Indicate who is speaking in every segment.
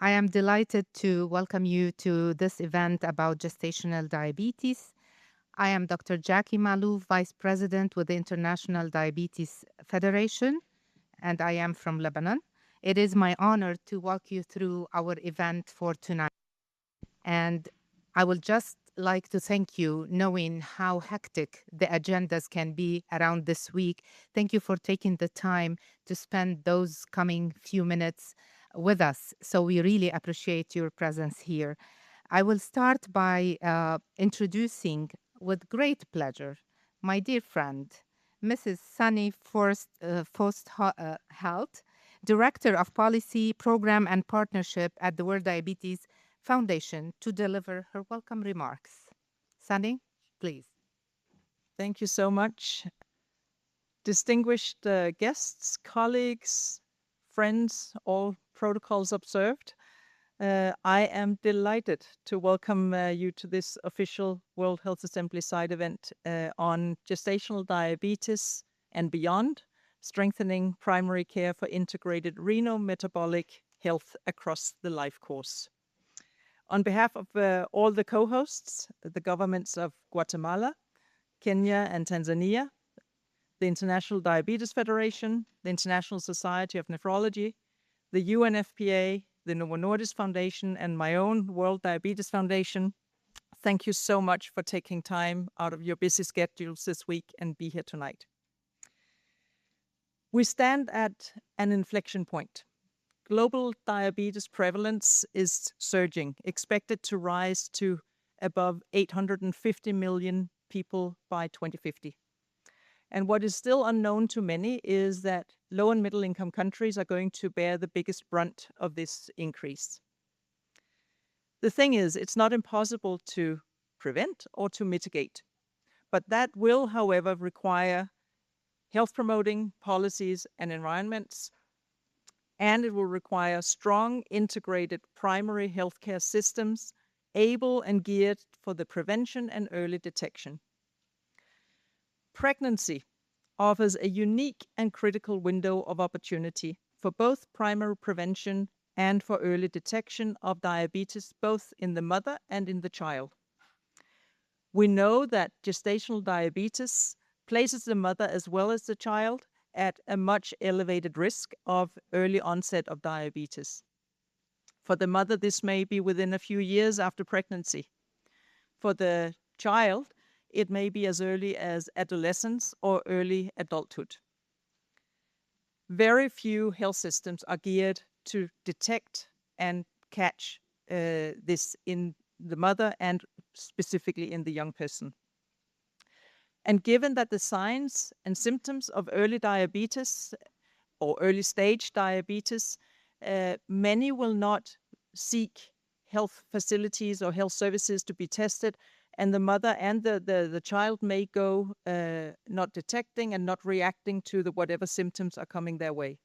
Speaker 1: I am delighted to welcome you to this event about gestational diabetes. I am Dr. Jackie Maalouf, Vice President with the International Diabetes Federation, and I am from Lebanon. It is my honor to walk you through our event for tonight. And I would just like to thank you, knowing how hectic the agendas can be around this week. Thank you for taking the time to spend those coming few minutes with us. So we really appreciate your presence here. I will start by introducing, with great pleasure, my dear friend, Mrs. Sanne Helt, Director of Policy, Program and Partnership at the World Diabetes Foundation, to deliver her welcome remarks. Sanne, please.
Speaker 2: Thank you so much. Distinguished guests, colleagues, friends, all protocols observed. I am delighted to welcome you to this official World Health Assembly side event on gestational diabetes and beyond, strengthening primary care for integrated Reno-Metabolic health across the life course. On behalf of all the co-hosts, the governments of Guatemala, Kenya, and Tanzania, the International Diabetes Federation, the International Society of Nephrology, the UNFPA, the Novo Nordisk Foundation, and my own World Diabetes Foundation, thank you so much for taking time out of your busy schedules this week and be here tonight. We stand at an inflection point. Global diabetes prevalence is surging, expected to rise to above 850 million people by 2050. And what is still unknown to many is that low and middle income countries are going to bear the biggest brunt of this increase. The thing is, it's not impossible to prevent or to mitigate, but that will, however, require health promoting policies and environments, and it will require strong integrated primary healthcare systems able and geared for the prevention and early detection. Pregnancy offers a unique and critical window of opportunity for both primary prevention and for early detection of diabetes, both in the mother and in the child. We know that gestational diabetes places the mother as well as the child at a much elevated risk of early onset of diabetes. For the mother, this may be within a few years after pregnancy. For the child, it may be as early as adolescence or early adulthood. Very few health systems are geared to detect and catch this in the mother and specifically in the young person. And given that the signs and symptoms of early diabetes or early stage diabetes, many will not seek health facilities or health services to be tested, and the mother and the child may go not detecting and not reacting to whatever symptoms are coming their way.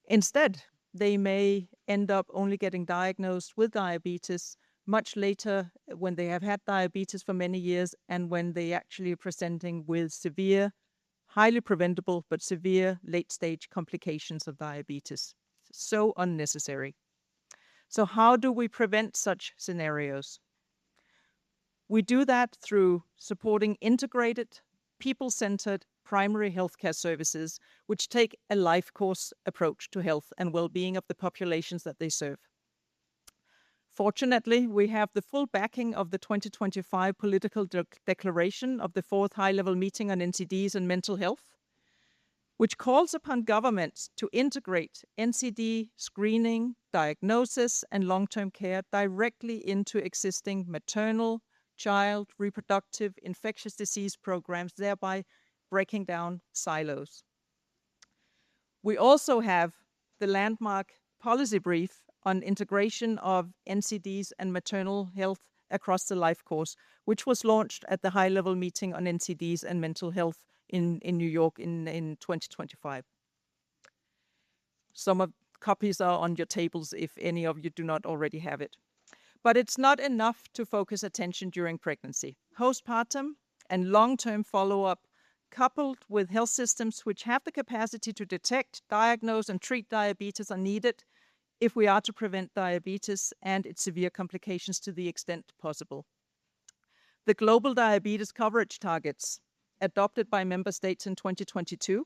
Speaker 2: Instead, they may end up only getting diagnosed with diabetes much later when they have had diabetes for many years and when they actually are presenting with severe, highly preventable, but severe late-stage complications of diabetes. So unnecessary. So how do we prevent such scenarios? We do that through supporting integrated, people-centered primary healthcare services, which take a life course approach to health and well-being of the populations that they serve. Fortunately, we have the full backing of the 2025 political declaration of the 4th high-level meeting on NCDs and mental health, which calls upon governments to integrate NCD screening, diagnosis, and long-term care directly into existing maternal, child, reproductive, infectious disease programs, thereby breaking down silos. We also have the landmark policy brief on integration of NCDs and maternal health across the life course, which was launched at the high-level meeting on NCDs and mental health in New York in 2025. Some of copies are on your tables if any of you do not already have it. But it's not enough to focus attention during pregnancy. Postpartum and long-term follow-up, coupled with health systems which have the capacity to detect, diagnose, and treat diabetes are needed if we are to prevent diabetes and its severe complications to the extent possible. The global diabetes coverage targets adopted by member states in 2022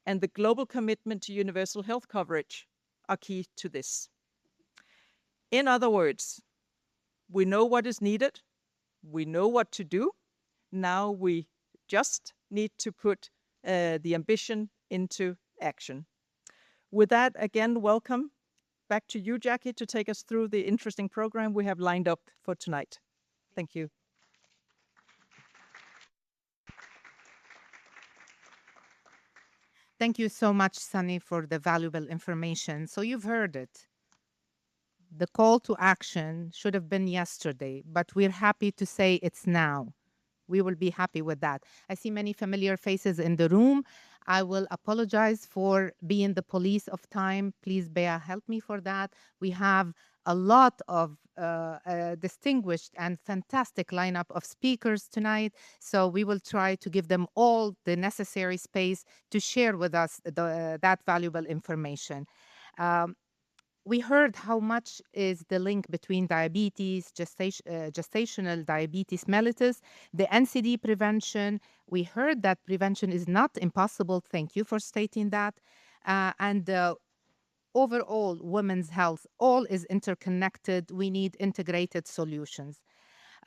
Speaker 2: and the global commitment to universal health coverage are key to this. In other words, we know what is needed, we know what to do. Now we just need to put the ambition into action. With that, again, welcome. Back to you, Jackie, to take us through the interesting program we have lined up for tonight. Thank you.
Speaker 1: Thank you so much, Sanne, for the valuable information. So you've heard it. The call to action should have been yesterday, but we're happy to say it's now. We will be happy with that. I see many familiar faces in the room. I will apologize for being the police of time. Please, Bea, help me for that. We have a lot of distinguished and fantastic lineup of speakers tonight. So we will try to give them all the necessary space to share with us that valuable information. Um, we heard how much is the link between diabetes, gestational diabetes mellitus, the NCD prevention. We heard that prevention is not impossible. Thank you for stating that. And overall, women's health, all is interconnected. We need integrated solutions.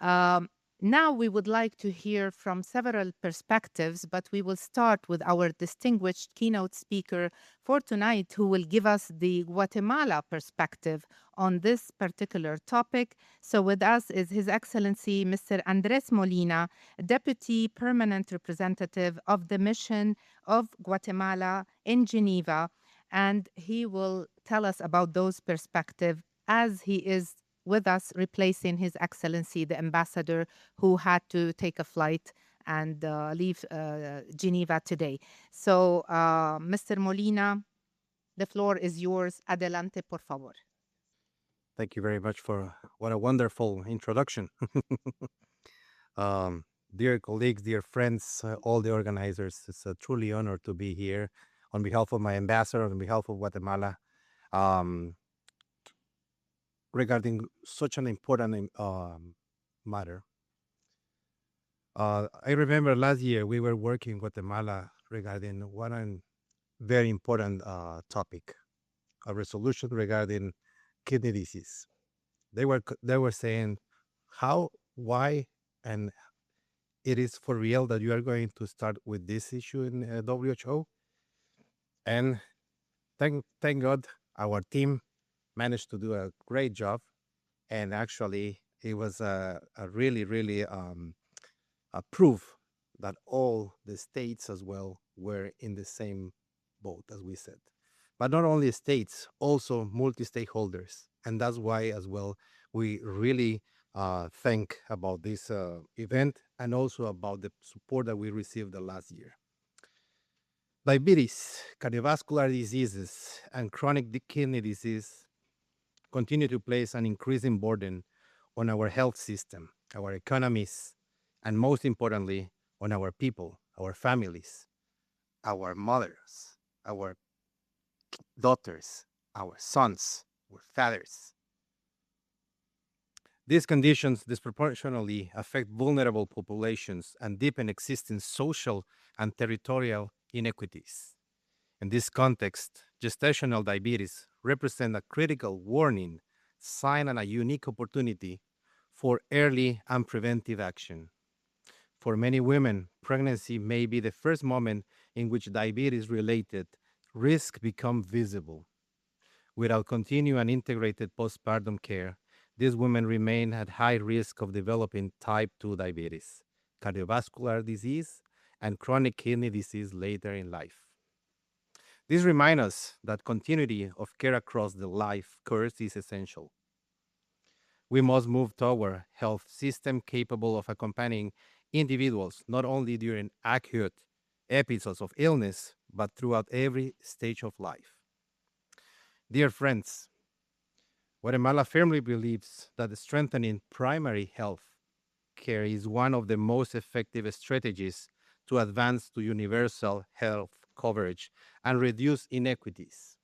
Speaker 1: Um, Now, we would like to hear from several perspectives, but we will start with our distinguished keynote speaker for tonight, who will give us the Guatemala perspective on this particular topic. So, with us is His Excellency Mr. Andrés Molina, Deputy Permanent Representative of the Mission of Guatemala in Geneva, and he will tell us about those perspectives as he is with us, replacing His Excellency, the ambassador, who had to take a flight and leave Geneva today. So, Mr. Molina, the floor is yours. Adelante, por favor.
Speaker 3: Thank you very much for what a wonderful introduction. um, Dear colleagues, dear friends, all the organizers, it's a truly honor to be here on behalf of my ambassador, on behalf of Guatemala, um, regarding such an important matter. I remember last year we were working in Guatemala regarding one very important topic, a resolution regarding kidney disease. They were saying how, why, and it is for real that you are going to start with this issue in WHO. And thank God our team managed to do a great job. And actually, it was a really, really a proof that all the states as well were in the same boat, as we said. But not only states, also multi-stakeholders. And that's why as well, we really think about this event and also about the support that we received the last year. Diabetes, cardiovascular diseases, and chronic kidney disease continue to place an increasing burden on our health system, our economies, and most importantly, on our people, our families, our mothers, our daughters, our sons, our fathers. These conditions disproportionately affect vulnerable populations and deepen existing social and territorial inequities. In this context, gestational diabetes represents a critical warning sign and a unique opportunity for early and preventive action. For many women, pregnancy may be the first moment in which diabetes-related risks become visible. Without continued and integrated postpartum care, these women remain at high risk of developing type 2 diabetes, cardiovascular disease, and chronic kidney disease later in life. This reminds us that continuity of care across the life course is essential. We must move toward a health system capable of accompanying individuals not only during acute episodes of illness, but throughout every stage of life. Dear friends, Guatemala firmly believes that strengthening primary health care is one of the most effective strategies to advance to universal health coverage and reduce inequities.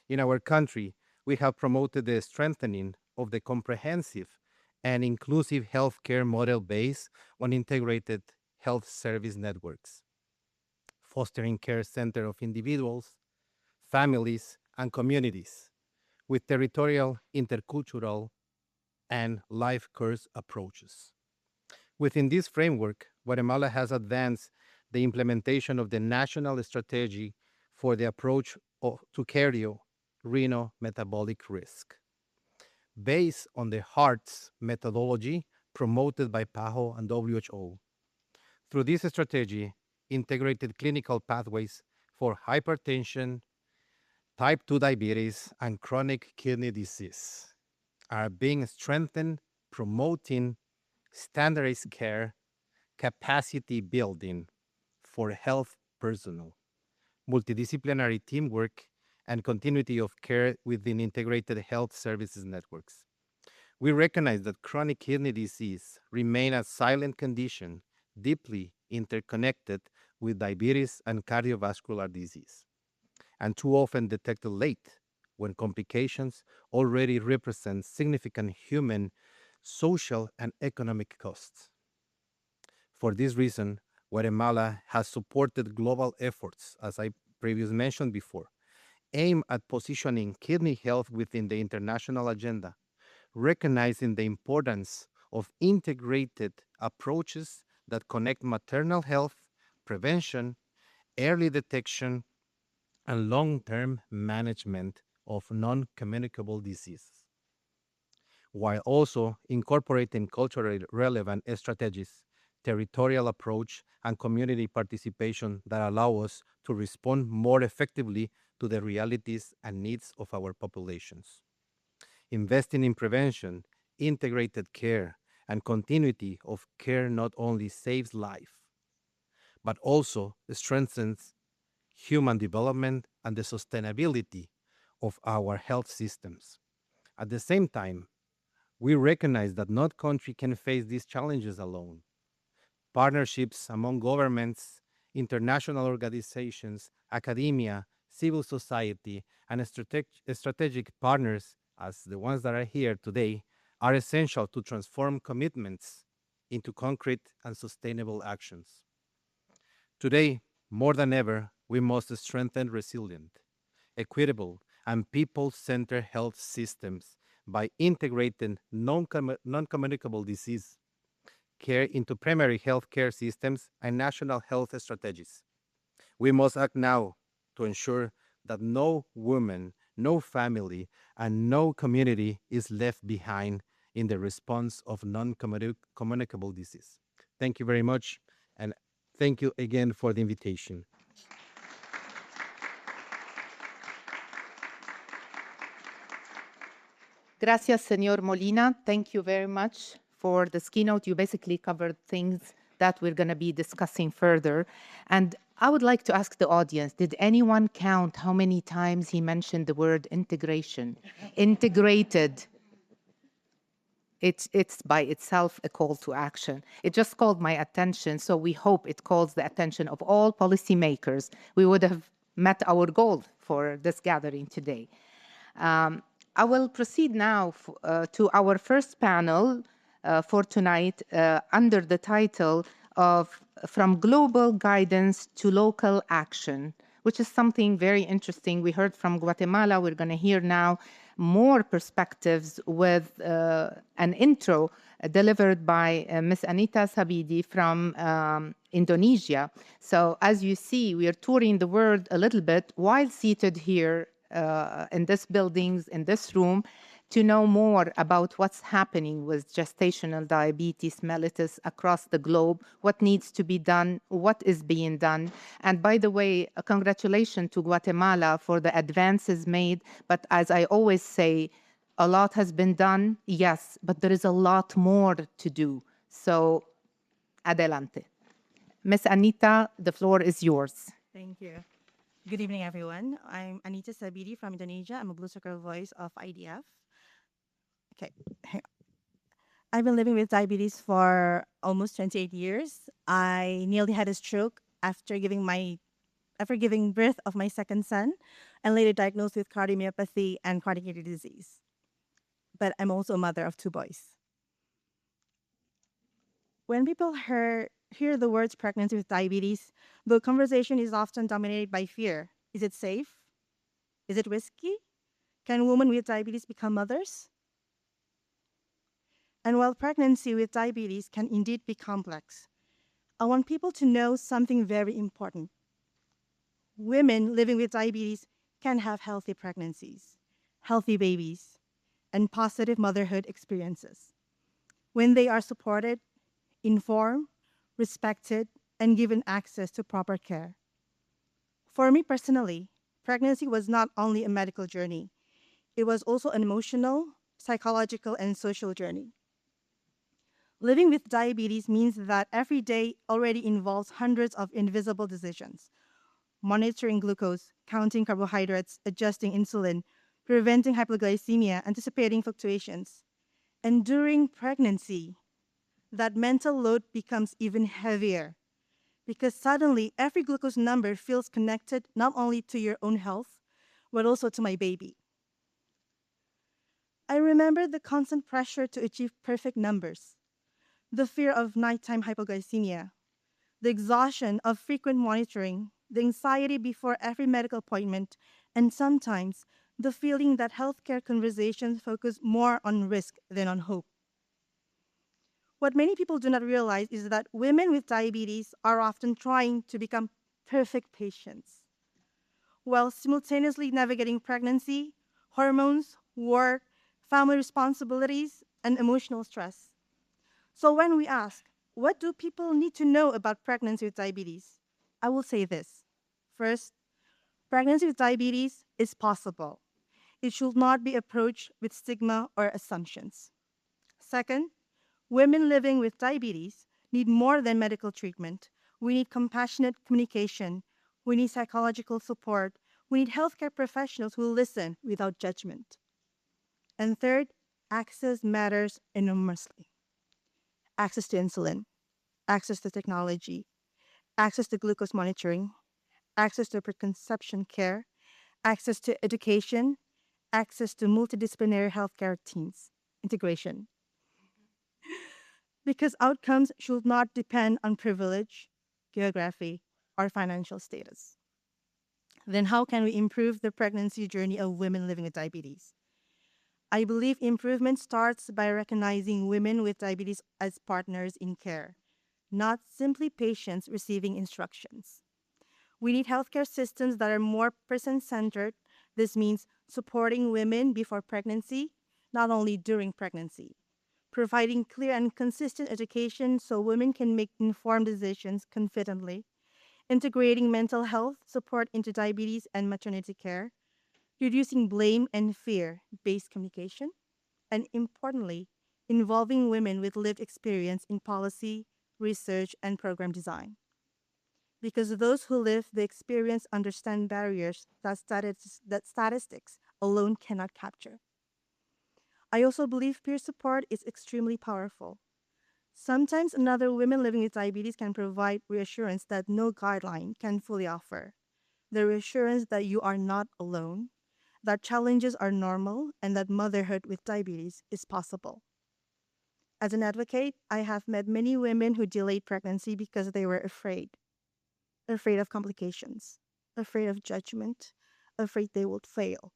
Speaker 3: In our country, we have promoted the strengthening of the comprehensive and inclusive healthcare model based on integrated health service networks, fostering care center of individuals, families, and communities with territorial, intercultural, and life course approaches. Within this framework, Guatemala has advanced the implementation of the national strategy for the approach to cardio Reno-Metabolic risk, based on the HEARTS methodology promoted by PAHO and WHO. Through this strategy, integrated clinical pathways for hypertension, type 2 diabetes, and chronic kidney disease are being strengthened, promoting standardized care, capacity building for health personnel, multidisciplinary teamwork, and continuity of care within integrated health services networks. We recognize that chronic kidney disease remains a silent condition deeply interconnected with diabetes and cardiovascular disease, and too often detected late when complications already represent significant human, social, and economic costs. For this reason, Guatemala has supported global efforts, as I previously mentioned before, aimed at positioning kidney health within the international agenda, recognizing the importance of integrated approaches that connect maternal health, prevention, early detection, and long-term management of non-communicable diseases, while also incorporating culturally relevant strategies, territorial approach, and community participation that allow us to respond more effectively to the realities and needs of our populations. Investing in prevention, integrated care, and continuity of care not only saves life, but also strengthens human development and the sustainability of our health systems. At the same time, we recognize that no country can face these challenges alone. Partnerships among governments, international organizations, academia, civil society, and strategic partners, as the ones that are here today, are essential to transform commitments into concrete and sustainable actions. Today, more than ever, we must strengthen resilient, equitable, and people-centered health systems by integrating non-communicable disease care into primary health care systems and national health strategies. We must act now to ensure that no woman, no family, and no community is left behind in the response of non-communicable disease. Thank you very much, and thank you again for the invitation.
Speaker 1: Gracias, Senor Molina. Thank you very much for this keynote. You basically covered things that we're going to be discussing further. And I would like to ask the audience, did anyone count how many times he mentioned the word integration? Integrated. It's by itself a call to action. It just called my attention, so we hope it calls the attention of all policymakers. We would have met our goal for this gathering today. I will proceed now to our first panel for tonight under the title of From Global Guidance to Local Action, which is something very interesting. We heard from Guatemala. We're going to hear now more perspectives with an intro delivered by Ms. Anita Sabidi from Indonesia. So as you see, we are touring the world a little bit while seated here in this buildings, in this room, to know more about what's happening with gestational diabetes mellitus across the globe, what needs to be done, what is being done. And by the way, congratulations to Guatemala for the advances made. But as I always say, a lot has been done, yes, but there is a lot more to do. So, adelante. Ms. Anita, the floor is yours.
Speaker 4: Thank you. Good evening, everyone. I'm Anita Sabidi from Indonesia. I'm a Blue Circle Voice of IDF. Okay. I've been living with diabetes for almost 28 years. I nearly had a stroke after giving my after giving birth of my second son and later diagnosed with cardiomyopathy and chronic kidney disease. But I'm also a mother of 2 boys. When people hear the words pregnancy with diabetes, the conversation is often dominated by fear. Is it safe? Is it risky? Can women with diabetes become mothers? And while pregnancy with diabetes can indeed be complex, I want people to know something very important. Women living with diabetes can have healthy pregnancies, healthy babies, and positive motherhood experiences when they are supported, informed, respected, and given access to proper care. For me personally, pregnancy was not only a medical journey, it was also an emotional, psychological, and social journey. Living with diabetes means that every day already involves hundreds of invisible decisions: monitoring glucose, counting carbohydrates, adjusting insulin, preventing hypoglycemia, anticipating fluctuations. And during pregnancy, that mental load becomes even heavier because suddenly every glucose number feels connected not only to your own health, but also to my baby. I remember the constant pressure to achieve perfect numbers, the fear of nighttime hypoglycemia, the exhaustion of frequent monitoring, the anxiety before every medical appointment, and sometimes the feeling that healthcare conversations focus more on risk than on hope. What many people do not realize is that women with diabetes are often trying to become perfect patients while simultaneously navigating pregnancy, hormones, work, family responsibilities, and emotional stress. So when we ask, what do people need to know about pregnancy with diabetes? I will say this. First, pregnancy with diabetes is possible. It should not be approached with stigma or assumptions. Second, women living with diabetes need more than medical treatment. We need compassionate communication. We need psychological support. We need healthcare professionals who listen without judgment. And third, access matters enormously. Access to insulin, access to technology, access to glucose monitoring, access to preconception care, access to education, access to multidisciplinary healthcare teams, integration. Because outcomes should not depend on privilege, geography, or financial status. Then how can we improve the pregnancy journey of women living with diabetes? I believe improvement starts by recognizing women with diabetes as partners in care, not simply patients receiving instructions. We need healthcare systems that are more person-centered. This means supporting women before pregnancy, not only during pregnancy. Providing clear and consistent education so women can make informed decisions confidently. Integrating mental health support into diabetes and maternity care. Reducing blame and fear-based communication. And importantly, involving women with lived experience in policy, research, and program design. Because those who live the experience understand barriers that statistics alone cannot capture. I also believe peer support is extremely powerful. Sometimes another women living with diabetes can provide reassurance that no guideline can fully offer. The reassurance that you are not alone, that challenges are normal, and that motherhood with diabetes is possible. As an advocate, I have met many women who delayed pregnancy because they were afraid of complications, afraid of judgment, afraid they would fail.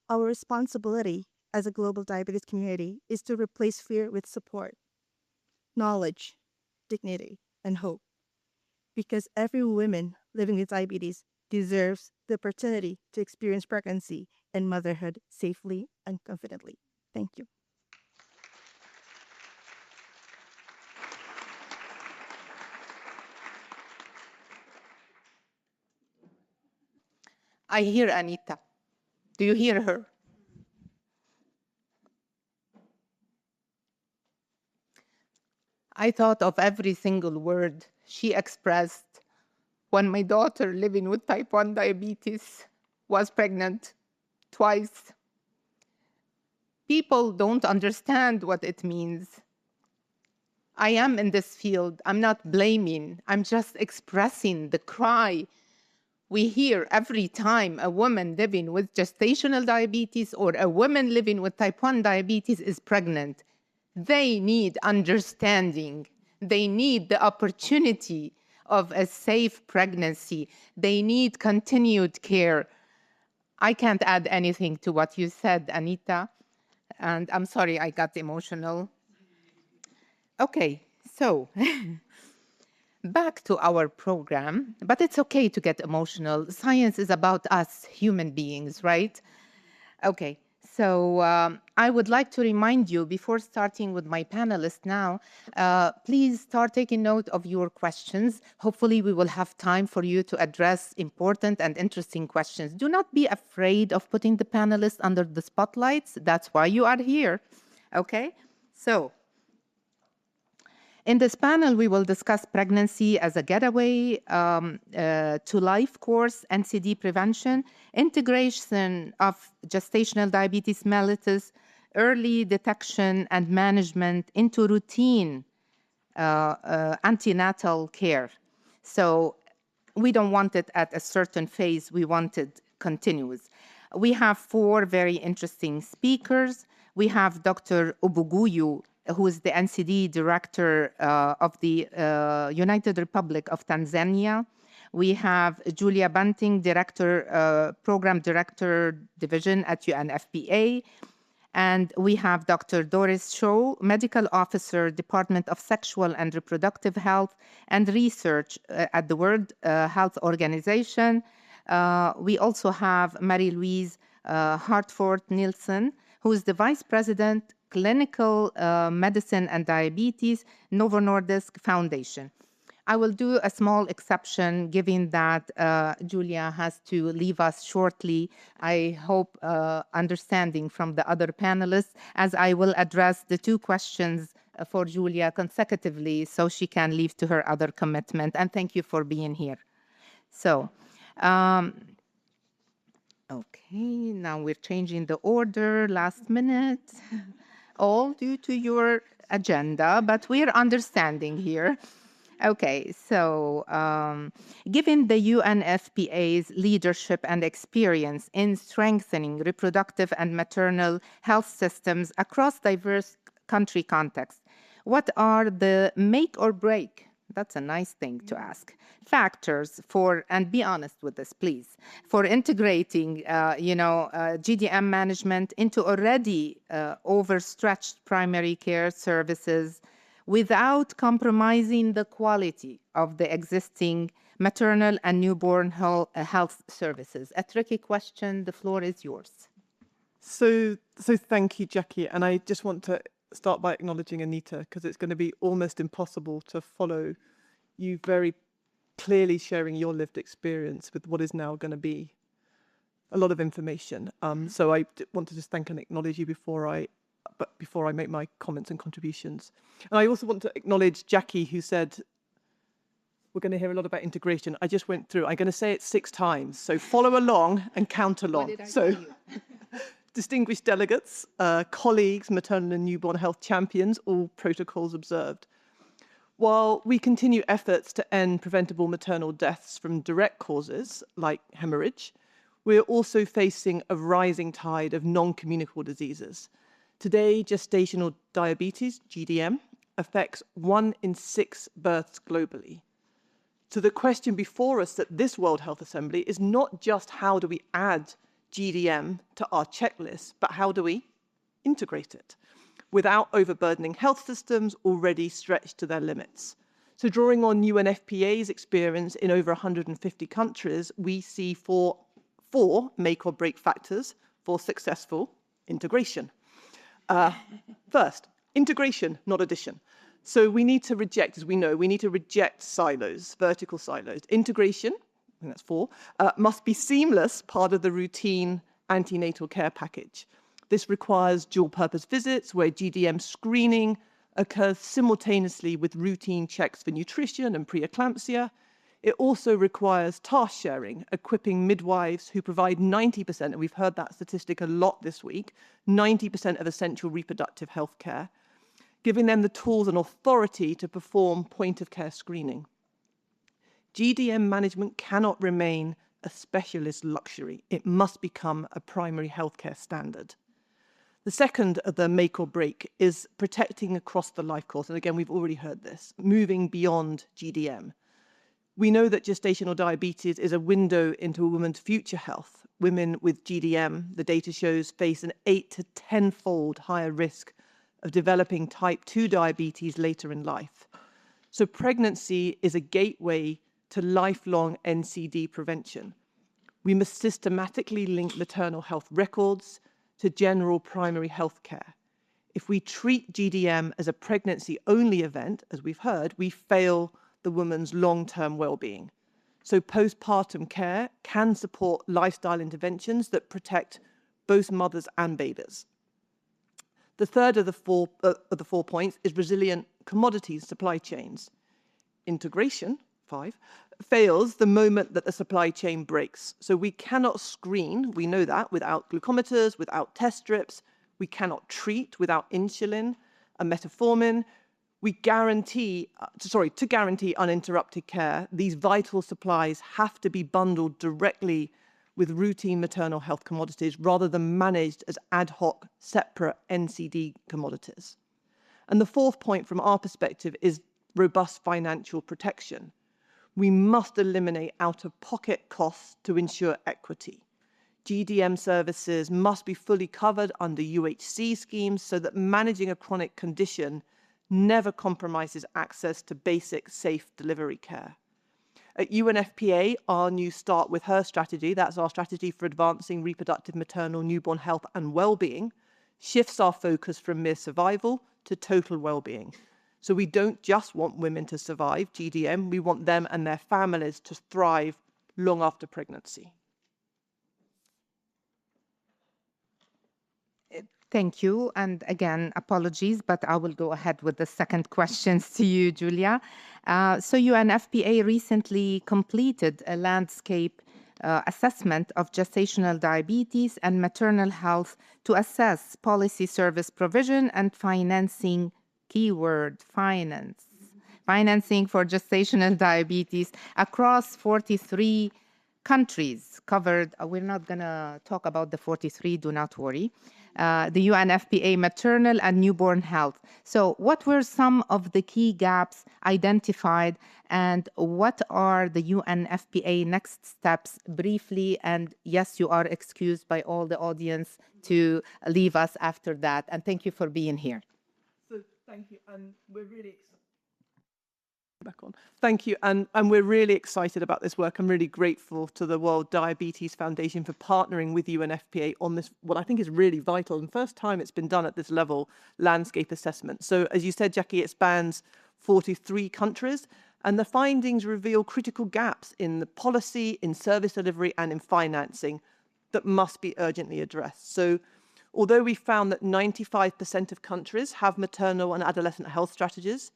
Speaker 4: Our responsibility as a global diabetes community is to replace fear with support, knowledge, dignity, and hope. Because every woman living with diabetes deserves the opportunity to experience pregnancy and motherhood safely and confidently. Thank you.
Speaker 1: I hear Anita. Do you hear her? I thought of every single word she expressed when my daughter, living with type 1 diabetes, was pregnant twice. People don't understand what it means. I am in this field. I'm not blaming. I'm just expressing the cry We hear every time a woman living with gestational diabetes or a woman living with type 1 diabetes is pregnant, they need understanding. They need the opportunity of a safe pregnancy. They need continued care. I can't add anything to what you said, Anita, and I'm sorry I got emotional. Okay, so back to our program, but it's okay to get emotional. Science is about us, human beings, right? Okay, so I would like to remind you before starting with my panelists now, please start taking note of your questions. Hopefully we will have time for you to address important and interesting questions. Do not be afraid of putting the panelists under the spotlights. That's why you are here, okay? So, in this panel, we will discuss pregnancy as a getaway to life course, NCD prevention, integration of gestational diabetes mellitus, early detection and management into routine antenatal care. So we don't want it at a certain phase, we want it continuous. We have 4 very interesting speakers. We have Dr. Ubuguyu, who is the NCD director of the United Republic of Tanzania. We have Julia Bunting, program director division at UNFPA. And we have Dr. Doris Shaw, medical officer, Department of Sexual and Reproductive Health and Research at the World Health Organization. We also have Marie-Louise Hartford Nielsen, who is the Vice President, Clinical Medicine and Diabetes, Novo Nordisk Foundation. I will do a small exception, given that Julia has to leave us shortly. I hope understanding from the other panelists, as I will address the 2 questions for Julia consecutively so she can leave to her other commitment. And thank you for being here. So, okay, now we're changing the order last minute, all due to your agenda, but we're understanding here. Okay, so given the UNFPA's leadership and experience in strengthening reproductive and maternal health systems across diverse country contexts, what are the make or break, that's a nice thing to ask, factors for, and be honest with this, please, for integrating, GDM management into already overstretched primary care services without compromising the quality of the existing maternal and newborn health services? A tricky question. The floor is yours.
Speaker 5: So thank you, Jackie. And I just want to start by acknowledging Anita, because it's going to be almost impossible to follow you very clearly sharing your lived experience with what is now going to be a lot of information. So I want to just thank and acknowledge you before I make my comments and contributions. And I also want to acknowledge Jackie, who said, we're going to hear a lot about integration. I just went through, I'm going to say it 6 times. So follow along and count along. So distinguished delegates, colleagues, maternal and newborn health champions, all protocols observed. While we continue efforts to end preventable maternal deaths from direct causes like hemorrhage, we're also facing a rising tide of non-communicable diseases. Today, gestational diabetes, GDM, affects 1 in 6 births globally. So the question before us at this World Health Assembly is not just how do we add GDM to our checklist, but how do we integrate it without overburdening health systems already stretched to their limits. So drawing on UNFPA's experience in over 150 countries, we see four make or break factors for successful integration. First, integration, not addition. So we need to reject, as we know, we need to reject silos, vertical silos. Integration, and that's 4, must be seamless part of the routine antenatal care package. This requires dual-purpose visits where GDM screening occurs simultaneously with routine checks for nutrition and preeclampsia. It also requires task sharing, equipping midwives who provide 90%, and we've heard that statistic a lot this week, 90% of essential reproductive health care, giving them the tools and authority to perform point-of-care screening. GDM management cannot remain a specialist luxury. It must become a primary healthcare standard. The second of the make or break is protecting across the life course. And again, we've already heard this, moving beyond GDM. We know that gestational diabetes is a window into a woman's future health. Women with GDM, the data shows, face an 8 to 10-fold higher risk of developing type 2 diabetes later in life. So pregnancy is a gateway to lifelong NCD prevention. We must systematically link maternal health records to general primary health care. If we treat GDM as a pregnancy-only event, as we've heard, we fail the woman's long-term well-being. So postpartum care can support lifestyle interventions that protect both mothers and babies. The third of the four points is resilient commodities supply chains. Integration, 5, fails the moment that the supply chain breaks. So we cannot screen, we know that, without glucometers, without test strips. We cannot treat without insulin and metformin. To guarantee uninterrupted care, these vital supplies have to be bundled directly with routine maternal health commodities rather than managed as ad hoc, separate NCD commodities. And the fourth point from our perspective is robust financial protection. We must eliminate out-of-pocket costs to ensure equity. GDM services must be fully covered under UHC schemes so that managing a chronic condition never compromises access to basic, safe delivery care. At UNFPA, our new Start With Her strategy, that's our strategy for advancing reproductive, maternal, newborn health and well-being, shifts our focus from mere survival to total well-being. So we don't just want women to survive GDM, we want them and their families to thrive long after pregnancy.
Speaker 1: Thank you. And again, apologies, but I will go ahead with the second questions to you, Julia. So UNFPA recently completed a landscape assessment of gestational diabetes and maternal health to assess policy service provision and financing, keyword financing for gestational diabetes across 43 countries covered. We're not going to talk about the 43, do not worry. The UNFPA maternal and newborn health. So what were some of the key gaps identified and what are the UNFPA next steps briefly? And yes, you are excused by all the audience to leave us after that. And thank you for being here.
Speaker 5: So thank you. And we're really excited. Back on. Thank you. And we're really excited about this work. I'm really grateful to the World Diabetes Foundation for partnering with UNFPA on this, what I think is really vital and first time it's been done at this level, landscape assessment. So as you said, Jackie, it spans 43 countries and the findings reveal critical gaps in the policy, in service delivery and in financing that must be urgently addressed. So although we found that 95% of countries have maternal and adolescent health strategies,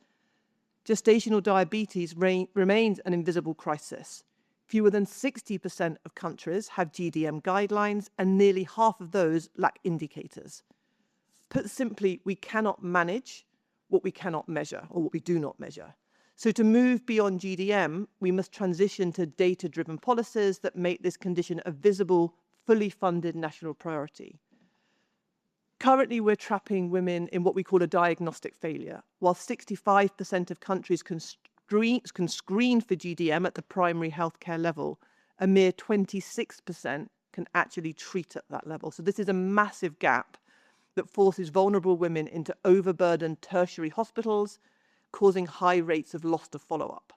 Speaker 5: gestational diabetes remains an invisible crisis. Fewer than 60% of countries have GDM guidelines, and nearly half of those lack indicators. Put simply, we cannot manage what we cannot measure, or what we do not measure. So to move beyond GDM, we must transition to data-driven policies that make this condition a visible, fully funded national priority. Currently, we're trapping women in what we call a diagnostic failure. While 65% of countries can screen for GDM at the primary healthcare level, a mere 26% can actually treat at that level. So this is a massive gap that forces vulnerable women into overburdened tertiary hospitals, causing high rates of loss to follow-up.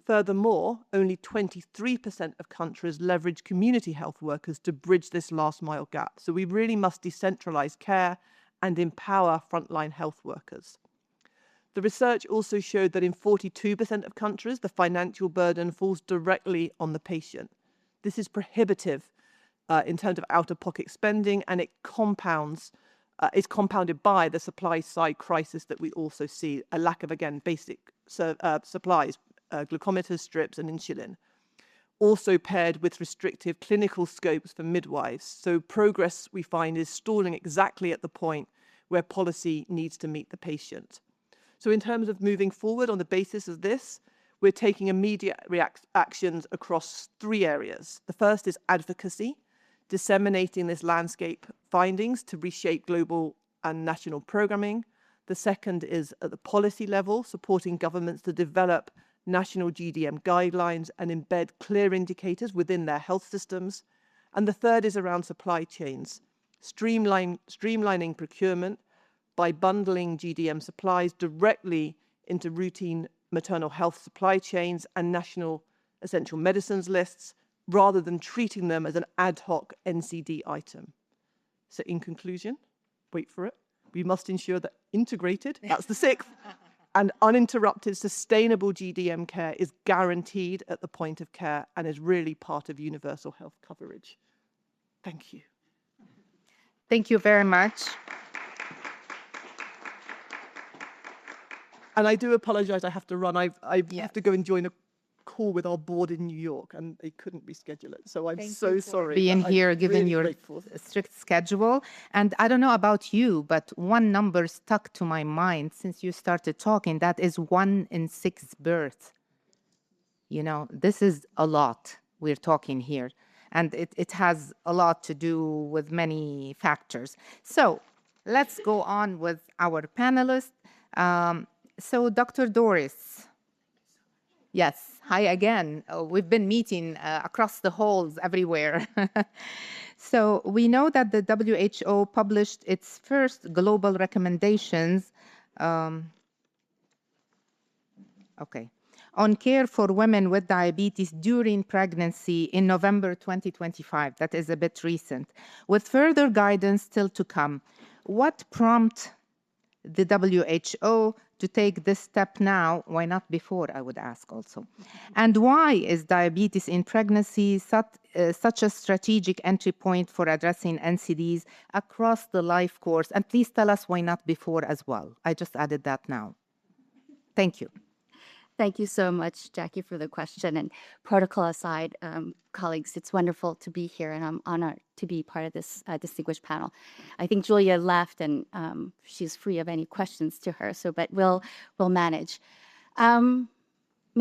Speaker 5: Furthermore, only 23% of countries leverage community health workers to bridge this last mile gap. So we really must decentralize care and empower frontline health workers. The research also showed that in 42% of countries, the financial burden falls directly on the patient. This is prohibitive in terms of out-of-pocket spending, and it is compounded by the supply side crisis that we also see, a lack of, again, basic supplies, glucometers, strips, and insulin, also paired with restrictive clinical scopes for midwives. So progress, we find, is stalling exactly at the point where policy needs to meet the patient. So in terms of moving forward on the basis of this, we're taking immediate actions across 3 areas. The first is advocacy, disseminating this landscape findings to reshape global and national programming. The second is at the policy level, supporting governments to develop national GDM guidelines and embed clear indicators within their health systems. And the third is around supply chains, streamlining procurement by bundling GDM supplies directly into routine maternal health supply chains and national essential medicines lists, rather than treating them as an ad hoc NCD item. So in conclusion, wait for it, we must ensure that integrated, that's the 6th, and uninterrupted sustainable GDM care is guaranteed at the point of care and is really part of universal health coverage. Thank you.
Speaker 1: Thank you very much.
Speaker 5: And I do apologize, I have to run. I have to go and join a call with our board in New York, and they couldn't reschedule it. So I'm so sorry.
Speaker 1: Being here, given
Speaker 5: really
Speaker 1: your
Speaker 5: grateful.
Speaker 1: strict schedule. And I don't know about you, but one number stuck to my mind since you started talking. That is 1 in 6 births. You know, this is a lot we're talking here. And it has a lot to do with many factors. So let's go on with our panelists. So Dr. Doris. Yes, hi again. We've been meeting across the halls everywhere. So we know that the WHO published its first global recommendations on care for women with diabetes during pregnancy in November 2025. That is a bit recent, with further guidance still to come. What prompted the WHO to take this step now? Why not before, I would ask also. And why is diabetes in pregnancy such a strategic entry point for addressing NCDs across the life course? And please tell us why not before as well. I just added that now. Thank you.
Speaker 6: Thank you so much, Jackie, for the question. And protocol aside, colleagues, it's wonderful to be here, and I'm honored to be part of this distinguished panel. I think Julia left, and she's free of any questions to her. But we'll manage.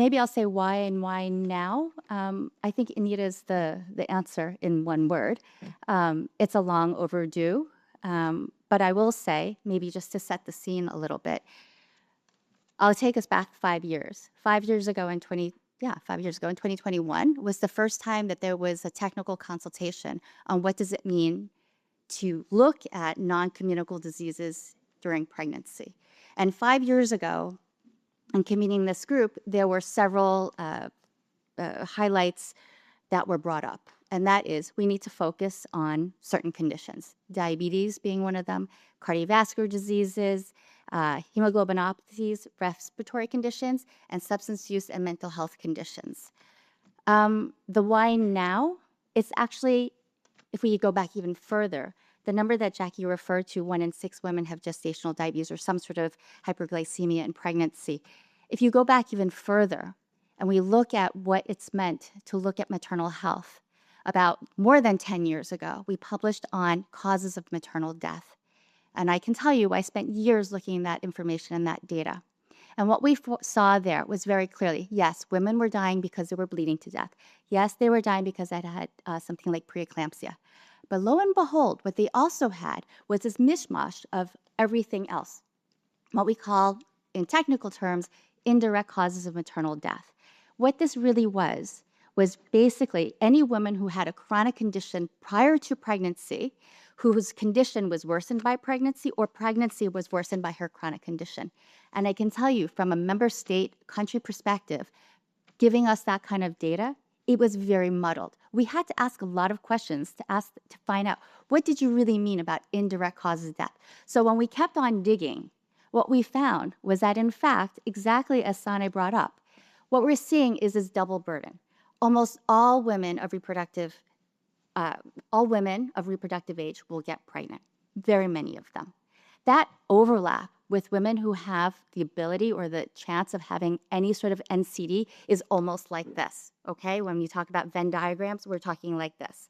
Speaker 6: Maybe I'll say why and why now. I think Anita is the answer in one word. It's a long overdue, but I will say, maybe just to set the scene a little bit, I'll take us back 5 years. 5 years ago in 2021 was the first time that there was a technical consultation on what does it mean to look at non-communicable diseases during pregnancy. And 5 years ago, in convening this group, there were several highlights that were brought up. And that is, we need to focus on certain conditions, diabetes being one of them, cardiovascular diseases, hemoglobinopathies, respiratory conditions, and substance use and mental health conditions. The why now, it's actually, if we go back even further, the number that Jackie referred to, 1 in 6 women have gestational diabetes or some sort of hyperglycemia in pregnancy. If you go back even further and we look at what it's meant to look at maternal health, about more than 10 years ago, we published on causes of maternal death. And I can tell you, I spent years looking at that information and that data. And what we saw there was very clearly, yes, women were dying because they were bleeding to death. Yes, they were dying because they had something like preeclampsia. But lo and behold, what they also had was this mishmash of everything else, what we call, in technical terms, indirect causes of maternal death. What this really was basically any woman who had a chronic condition prior to pregnancy, whose condition was worsened by pregnancy or pregnancy was worsened by her chronic condition. And I can tell you from a member state country perspective, giving us that kind of data, it was very muddled. We had to ask a lot of questions to find out, what did you really mean about indirect causes of death? So when we kept on digging, what we found was that, in fact, exactly as Sanne brought up, what we're seeing is this double burden. Almost all women of reproductive age will get pregnant, very many of them. That overlap with women who have the ability or the chance of having any sort of NCD is almost like this, okay? When you talk about Venn diagrams, we're talking like this.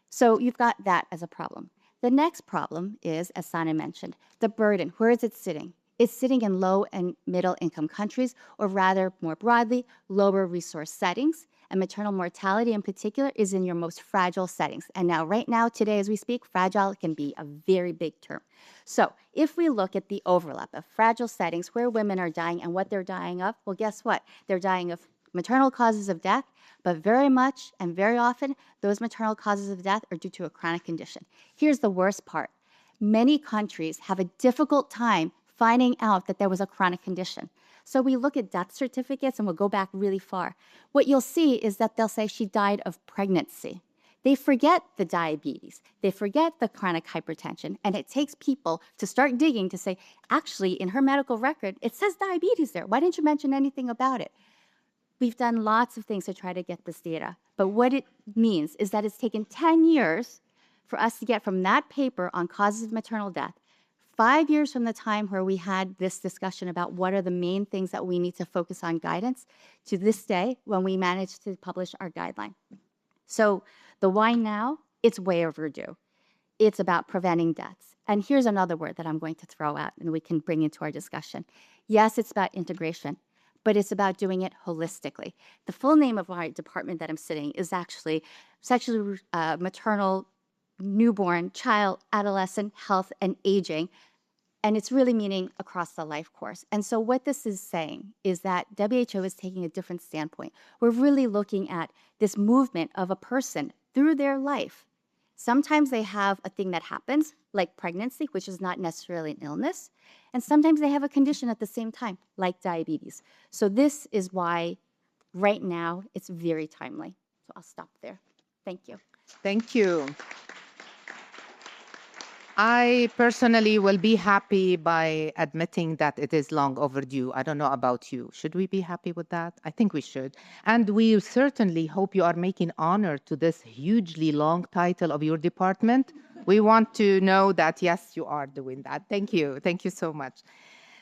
Speaker 6: So you've got that as a problem. The next problem is, as Sanne mentioned, the burden. Where is it sitting? It's sitting in low and middle income countries, or rather, more broadly, lower resource settings. And maternal mortality in particular is in your most fragile settings. And now, right now, today as we speak, fragile can be a very big term. So if we look at the overlap of fragile settings where women are dying and what they're dying of, well, guess what? They're dying of maternal causes of death, but very much and very often, those maternal causes of death are due to a chronic condition. Here's the worst part. Many countries have a difficult time finding out that there was a chronic condition. So we look at death certificates and we'll go back really far. What you'll see is that they'll say she died of pregnancy. They forget the diabetes. They forget the chronic hypertension. And it takes people to start digging to say, actually, in her medical record, it says diabetes there. Why didn't you mention anything about it? We've done lots of things to try to get this data. But what it means is that it's taken 10 years for us to get from that paper on causes of maternal death, 5 years from the time where we had this discussion about what are the main things that we need to focus on guidance, to this day when we managed to publish our guideline. So the why now, it's way overdue. It's about preventing deaths. And here's another word that I'm going to throw out and we can bring into our discussion. Yes, it's about integration, but it's about doing it holistically. The full name of our department that I'm sitting is actually Sexually Maternal, Newborn, Child, Adolescent, Health, and Aging. And it's really meaning across the life course. And so what this is saying is that WHO is taking a different standpoint. We're really looking at this movement of a person through their life. Sometimes they have a thing that happens, like pregnancy, which is not necessarily an illness. And sometimes they have a condition at the same time, like diabetes. So this is why right now it's very timely. So I'll stop there. Thank you.
Speaker 1: Thank you. I personally will be happy by admitting that it is long overdue. I don't know about you. Should we be happy with that? I think we should. And we certainly hope you are making honor to this hugely long title of your department. We want to know that, yes, you are doing that. Thank you. Thank you so much.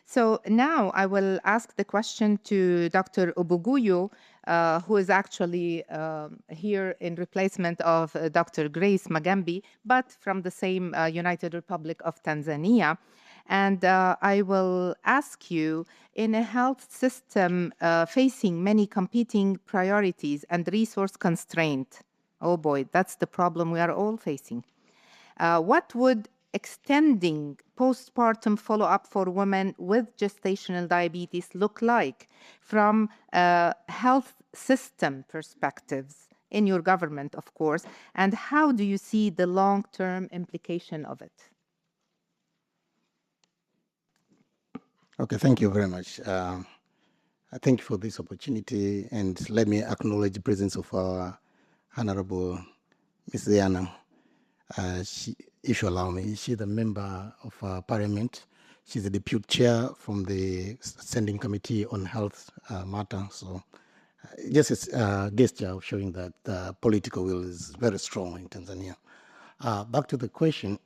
Speaker 1: So now I will ask the question to Dr. Obuguyo, who is actually here in replacement of Dr. Grace Magambi, but from the same United Republic of Tanzania. And I will ask you, in a health system facing many competing priorities and resource constraint, oh boy, that's the problem we are all facing. What would extending postpartum follow-up for women with gestational diabetes look like from health system perspectives in your government, of course, and how do you see the long-term implication of it?
Speaker 7: Okay, thank you very much. Thank you for this opportunity, and let me acknowledge the presence of our Honorable Ms. Diana. If you allow me, she's a member of Parliament. She's the deputy chair from the Standing Committee on Health Matter. So just a gesture of showing that the political will is very strong in Tanzania. Back to the question,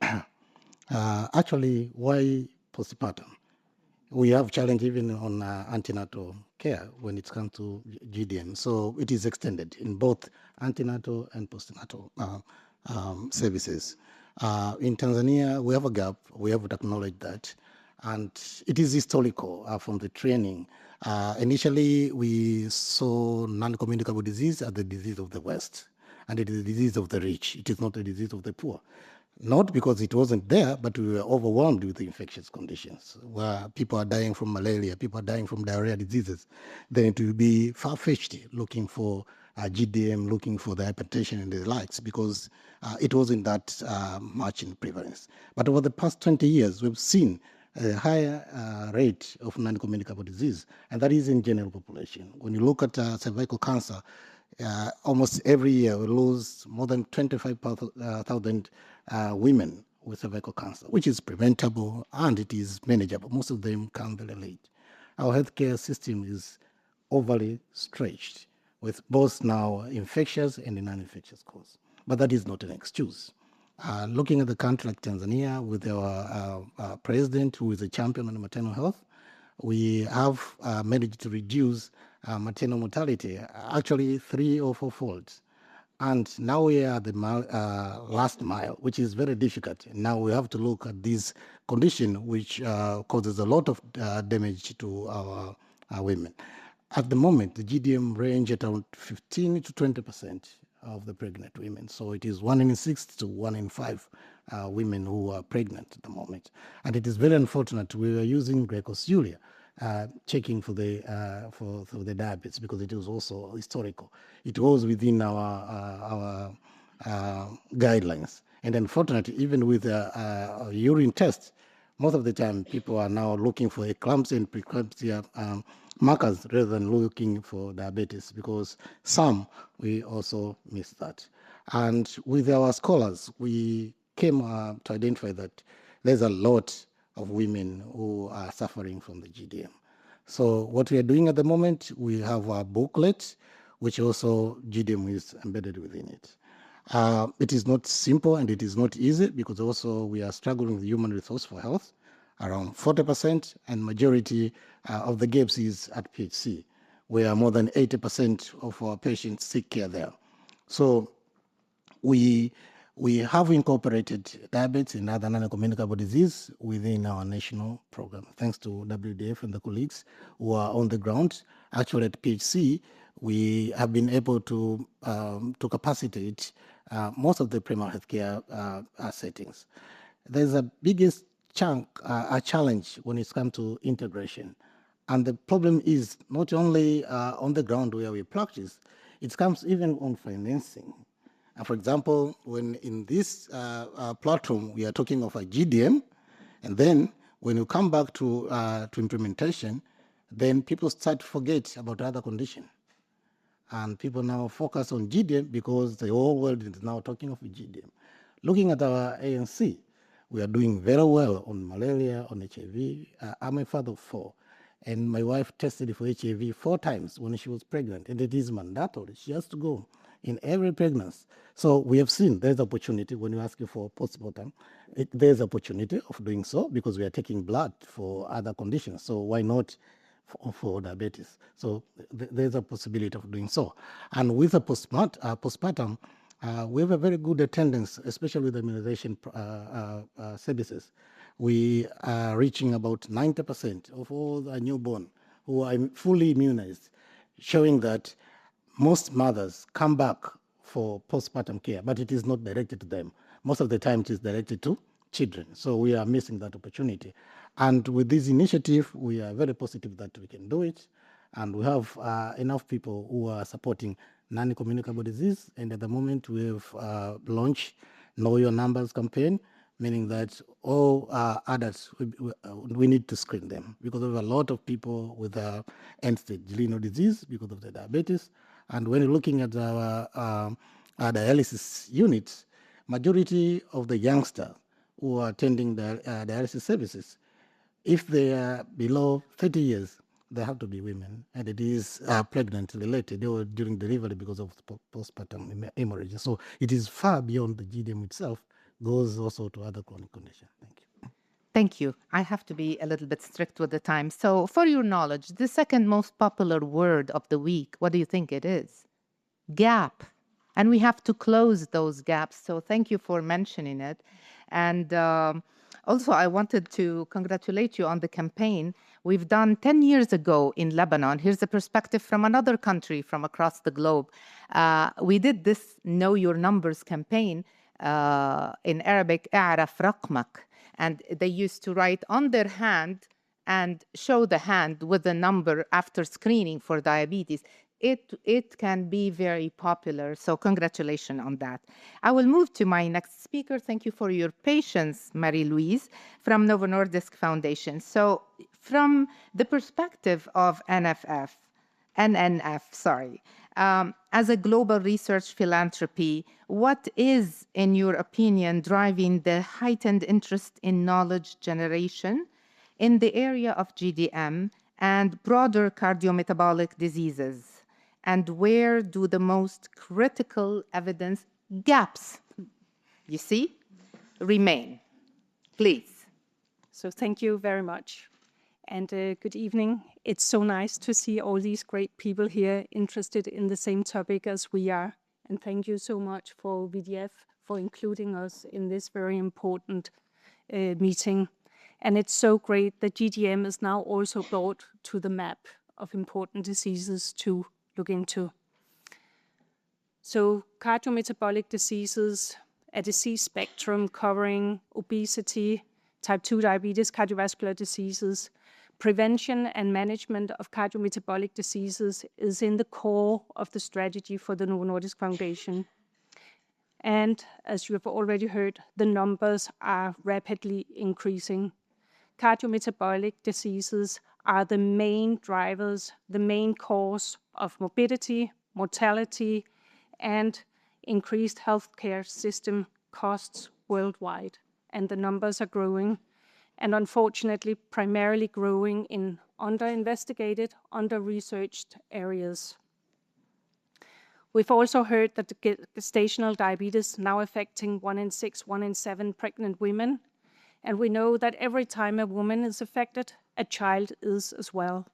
Speaker 7: actually, why postpartum? We have challenge even on antenatal care when it comes to GDM. So it is extended in both antenatal and postnatal services. In Tanzania, we have a gap. We have to acknowledge that. And it is historical from the training. Initially, we saw non-communicable disease as the disease of the West, and it is a disease of the rich. It is not a disease of the poor. Not because it wasn't there, but we were overwhelmed with the infectious conditions, where people are dying from malaria, people are dying from diarrhea diseases. Then it will be far-fetched looking for GDM, looking for the hypertension and the likes, because it wasn't that much in prevalence. But over the past 20 years, we've seen a higher rate of non-communicable disease, and that is in general population. When you look at cervical cancer, almost every year we lose more than 25,000 women with cervical cancer, which is preventable and it is manageable. Most of them come very late. Our healthcare system is overly stretched with both now infectious and non-infectious cause. But that is not an excuse. Looking at the country like Tanzania with our president who is a champion on maternal health, we have managed to reduce maternal mortality, actually 3 or 4 folds. And now we are at the last mile, which is very difficult. Now we have to look at this condition, which causes a lot of damage to our women. At the moment, the GDM range at around 15 to 20% of the pregnant women. So it is 1 in 6 to 1 in 5 women who are pregnant at the moment. And it is very unfortunate. We were using glycosuria, checking for the diabetes, because it was also historical. It was within our guidelines. And unfortunately, even with a urine test, most of the time people are now looking for eclampsia and preeclampsia markers rather than looking for diabetes, because some we also miss that. And with our scholars, we came to identify that there's a lot of women who are suffering from the GDM. So what we are doing at the moment, we have a booklet, which also GDM is embedded within it. It is not simple and it is not easy, because also we are struggling with human resource for health, around 40%, and majority of the gaps is at PHC, where more than 80% of our patients seek care there. So we have incorporated diabetes and other non-communicable disease within our national program, thanks to WDF and the colleagues who are on the ground. Actually, at PHC, we have been able to capacitate most of the primary healthcare settings. There's a biggest a challenge when it comes to integration. And the problem is not only on the ground where we practice, it comes even on financing. For example, when in this platform, we are talking of a GDM, and then when you come back to implementation, then people start to forget about other conditions. And people now focus on GDM because the whole world is now talking of GDM. Looking at our ANC, we are doing very well on malaria, on HIV. I'm a father of 4, and my wife tested for HIV 4 times when she was pregnant, and it is mandatory. She has to go in every pregnancy. So we have seen there's opportunity when you ask for postpartum. There's opportunity of doing so because we are taking blood for other conditions. So why not for diabetes? So there's a possibility of doing so. And with a postpartum, we have a very good attendance, especially with immunization services. We are reaching about 90% of all the newborn who are fully immunized, showing that most mothers come back for postpartum care, but it is not directed to them. Most of the time it is directed to children. So we are missing that opportunity. And with this initiative, we are very positive that we can do it. And we have enough people who are supporting non-communicable disease. And at the moment, we have launched Know Your Numbers campaign, meaning that all adults, we need to screen them because there are a lot of people with end-stage renal disease because of the diabetes. And when you're looking at our dialysis units, majority of the youngsters who are attending the dialysis services, if they are below 30 years, they have to be women, and it is pregnant related or during delivery because of postpartum hemorrhage. So it is far beyond the GDM itself, goes also to other chronic conditions. Thank you.
Speaker 1: Thank you. I have to be a little bit strict with the time. So for your knowledge, the second most popular word of the week, what do you think it is? Gap. And we have to close those gaps. So thank you for mentioning it. And also, I wanted to congratulate you on the campaign we've done 10 years ago in Lebanon. Here's a perspective from another country from across the globe. We did this Know Your Numbers campaign in Arabic, أعرف رقمك. And they used to write on their hand and show the hand with the number after screening for diabetes. It can be very popular. So congratulations on that. I will move to my next speaker. Thank you for your patience, Marie-Louise, from Novo Nordisk Foundation. So from the perspective of NNF, as a global research philanthropy, what is, in your opinion, driving the heightened interest in knowledge generation in the area of GDM and broader cardiometabolic diseases? And where do the most critical evidence gaps, you see, remain? Please.
Speaker 8: So thank you very much. And good evening. It's so nice to see all these great people here interested in the same topic as we are And thank you so much for VDF for including us in this very important meeting. And it's so great that GDM is now also brought to the map of important diseases to look into. So cardiometabolic diseases, a disease spectrum covering obesity, type 2 diabetes, cardiovascular diseases. Prevention and management of cardiometabolic diseases is in the core of the strategy for the Novo Nordisk Foundation. And as you have already heard, the numbers are rapidly increasing. Cardiometabolic diseases are the main drivers, the main cause of morbidity, mortality, and increased healthcare system costs worldwide. And the numbers are growing, and unfortunately, primarily growing in under-investigated, under-researched areas. We've also heard that the gestational diabetes now affecting 1 in 6, 1 in 7 pregnant women. And we know that every time a woman is affected, a child is as well.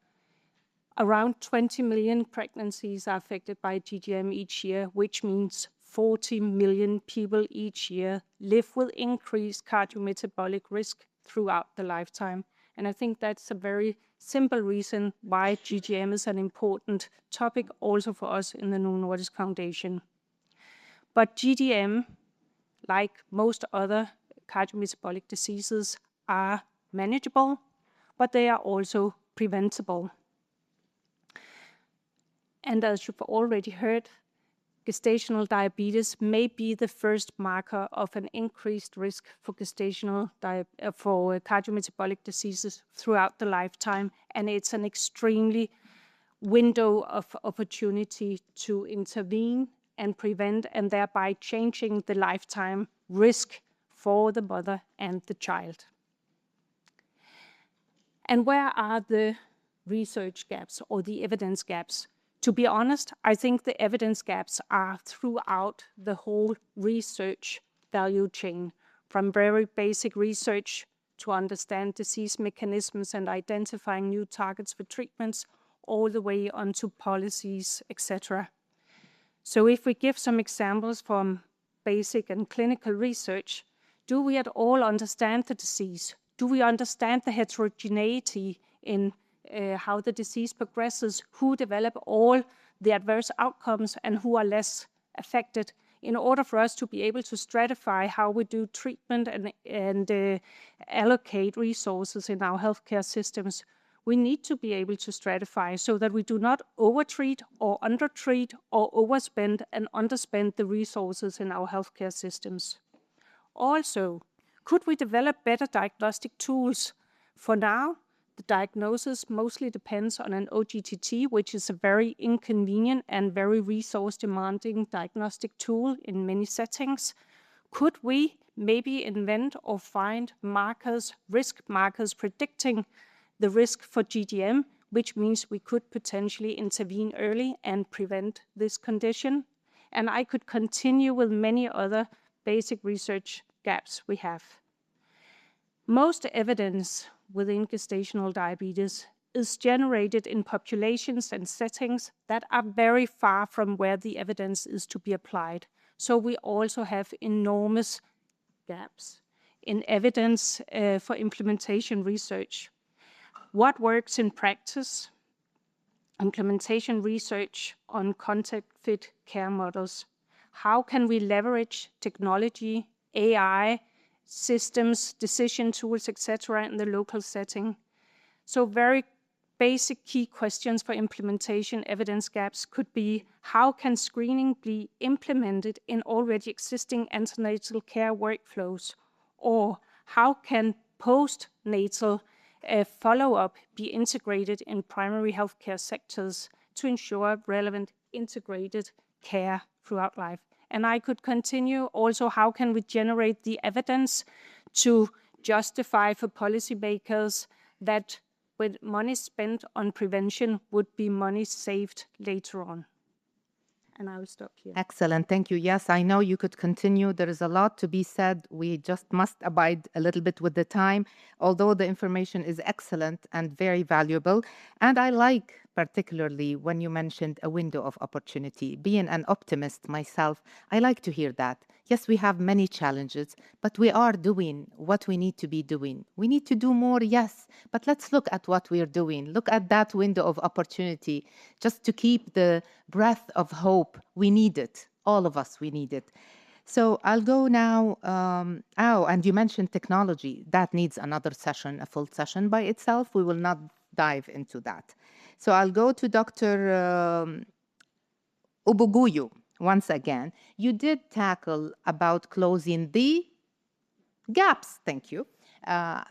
Speaker 8: Around 20 million pregnancies are affected by GDM each year, which means 40 million people each year live with increased cardiometabolic risk throughout the lifetime. And I think that's a very simple reason why GDM is an important topic also for us in the Novo Nordisk Foundation. But GDM, like most other cardiometabolic diseases, are manageable, but they are also preventable. And as you've already heard, gestational diabetes may be the first marker of an increased risk for for cardiometabolic diseases throughout the lifetime, and it's an extremely window of opportunity to intervene and prevent, and thereby changing the lifetime risk for the mother and the child. And where are the research gaps or the evidence gaps? To be honest, I think the evidence gaps are throughout the whole research value chain, from very basic research to understand disease mechanisms and identifying new targets for treatments, all the way onto policies, etc. So if we give some examples from basic and clinical research, do we at all understand the disease? Do we understand the heterogeneity in how the disease progresses, who develop all the adverse outcomes and who are less affected, in order for us to be able to stratify how we do treatment and allocate resources in our healthcare systems? We need to be able to stratify so that we do not overtreat or undertreat or overspend and underspend the resources in our healthcare systems. Also, could we develop better diagnostic tools? For now, the diagnosis mostly depends on an OGTT, which is a very inconvenient and very resource-demanding diagnostic tool in many settings. Could we maybe invent or find markers, risk markers predicting the risk for GDM, which means we could potentially intervene early and prevent this condition? And I could continue with many other basic research gaps we have. Most evidence within gestational diabetes is generated in populations and settings that are very far from where the evidence is to be applied. So we also have enormous gaps in evidence for implementation research. What works in practice? Implementation research on context-fit care models. How can we leverage technology, AI, systems, decision tools, etc. in the local setting? So very basic key questions for implementation evidence gaps could be: how can screening be implemented in already existing antenatal care workflows? Or how can postnatal follow-up be integrated in primary healthcare sectors to ensure relevant integrated care throughout life? And I could continue also, how can we generate the evidence to justify for policymakers that with money spent on prevention would be money saved later on? And I will stop here.
Speaker 1: Excellent. Thank you. Yes, I know you could continue. There is a lot to be said. We just must abide a little bit with the time, although the information is excellent and very valuable. And I like particularly when you mentioned a window of opportunity. Being an optimist myself, I like to hear that. Yes, we have many challenges, but we are doing what we need to be doing. We need to do more, yes, but let's look at what we are doing. Look at that window of opportunity just to keep the breath of hope. We need it. All of us, we need it. So I'll go now. And you mentioned technology. That needs another session, a full session by itself. We will not dive into that. So I'll go to Dr. Ubuguyu once again. You did tackle about closing the gaps. Thank you.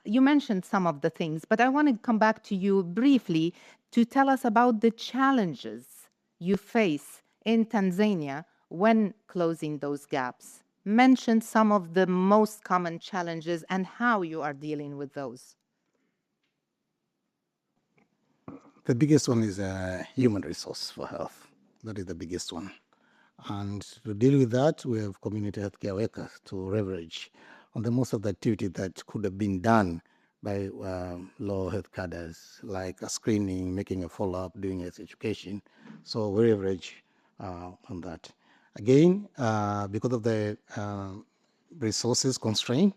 Speaker 1: You mentioned some of the things, but I want to come back to you briefly to tell us about the challenges you face in Tanzania when closing those gaps. Mention some of the most common challenges and how you are dealing with those.
Speaker 7: The biggest one is human resource for health. That is the biggest one. And to deal with that, we have community healthcare workers to leverage on the most of the activity that could have been done by low health cadres, like a screening, making a follow-up, doing health education. So we leverage on that. Again, because of the resources constraint,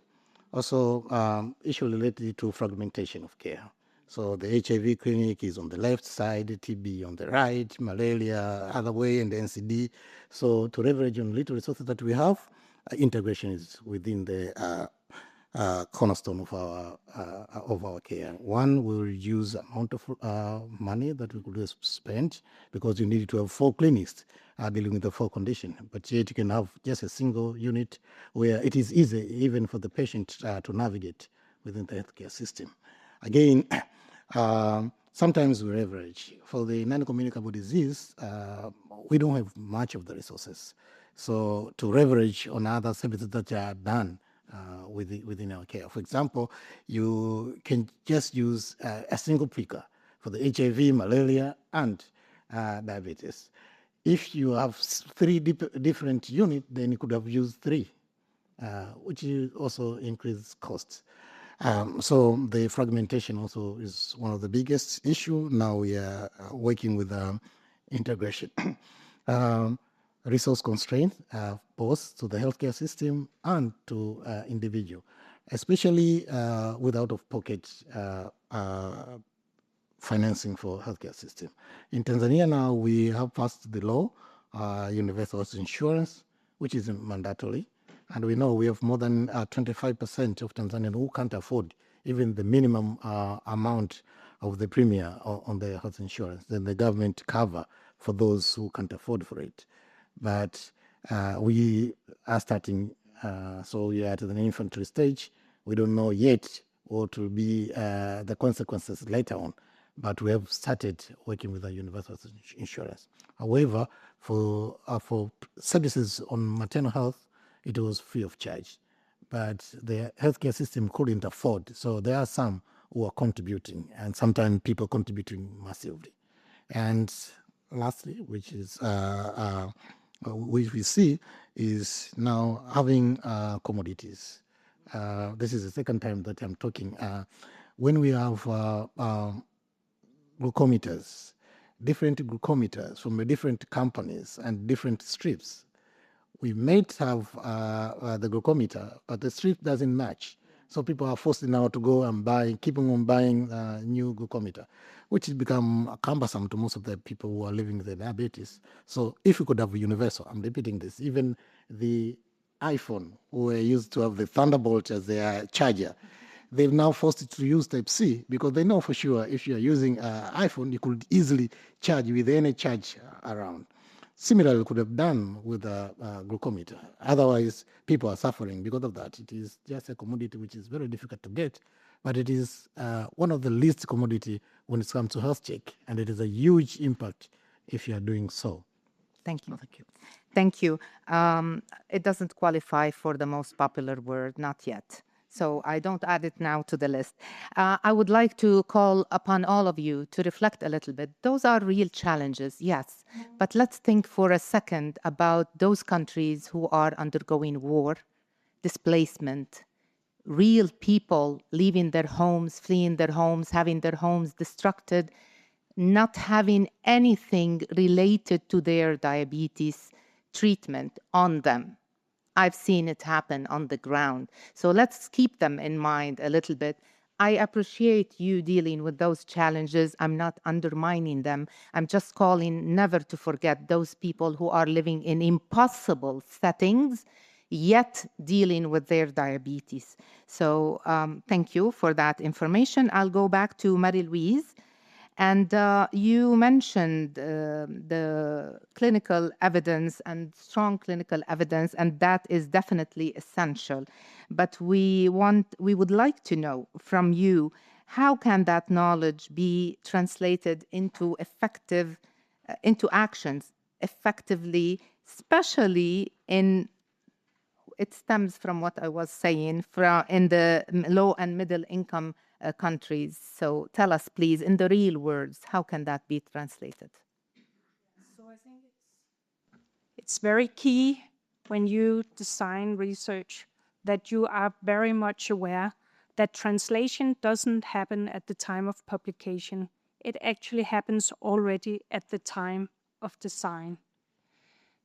Speaker 7: also issue related to fragmentation of care. So the HIV clinic is on the left side, TB on the right, malaria other way, and the NCD. So to leverage on little resources that we have, integration is within the cornerstone of our care. One, will reduce amount of money that we could spend because you need to have 4 clinics dealing with the 4 conditions. But yet you can have just a single unit where it is easy even for the patient to navigate within the healthcare system. Again, sometimes we leverage. For the non-communicable disease, we don't have much of the resources. So to leverage on other services that are done within our care. For example, you can just use a single pricker for the HIV, malaria, and diabetes. If you have 3 different units, then you could have used 3, which also increases costs. So the fragmentation also is one of the biggest issue. Now we are working with integration. Resource constraints, both to the healthcare system and to individual, especially with out-of-pocket financing for healthcare system. In Tanzania now, we have passed the law, universal health insurance, which is mandatory. And we know we have more than 25% of Tanzanians who can't afford even the minimum amount of the premium on their health insurance. Then the government cover for those who can't afford for it. But we are starting, so we are at the infantry stage. We don't know yet what will be the consequences later on. But we have started working with the universal insurance. However, for services on maternal health, it was free of charge. But the healthcare system couldn't afford. So there are some who are contributing, and sometimes people contributing massively. And lastly, which is which we see is now having commodities. This is the second time that I'm talking. When we have glucometers, different glucometers from different companies and different strips, we might have the glucometer, but the strip doesn't match. So people are forced now to go and keep on buying new glucometer, which has become cumbersome to most of the people who are living with diabetes. So if you could have a universal, I'm repeating this, even the iPhone, who were used to have the Thunderbolt as their charger, they've now forced to use Type-C because they know for sure if you're using iPhone, you could easily charge with any charge around. Similarly, we could have done with a glucometer. Otherwise, people are suffering because of that. It is just a commodity which is very difficult to get, but it is one of the least commodity when it comes to health check, and it is a huge impact if you are doing so.
Speaker 1: Thank you.
Speaker 7: Thank you.
Speaker 1: Thank you. It doesn't qualify for the most popular word, not yet. So I don't add it now to the list. I would like to call upon all of you to reflect a little bit. Those are real challenges, yes. But let's think for a second about those countries who are undergoing war, displacement, real people leaving their homes, fleeing their homes, having their homes destructed, not having anything related to their diabetes treatment on them. I've seen it happen on the ground. So let's keep them in mind a little bit. I appreciate you dealing with those challenges. I'm not undermining them. I'm just calling never to forget those people who are living in impossible settings, yet dealing with their diabetes. So thank you for that information. I'll go back to Marie-Louise. And you mentioned the clinical evidence and strong clinical evidence, and that is definitely essential. But we would like to know from you, how can that knowledge be translated into into actions effectively, especially it stems from what I was saying in the low and middle income countries. So tell us, please, in the real words, how can that be translated?
Speaker 8: So I think it's very key when you design research that you are very much aware that translation doesn't happen at the time of publication. It actually happens already at the time of design.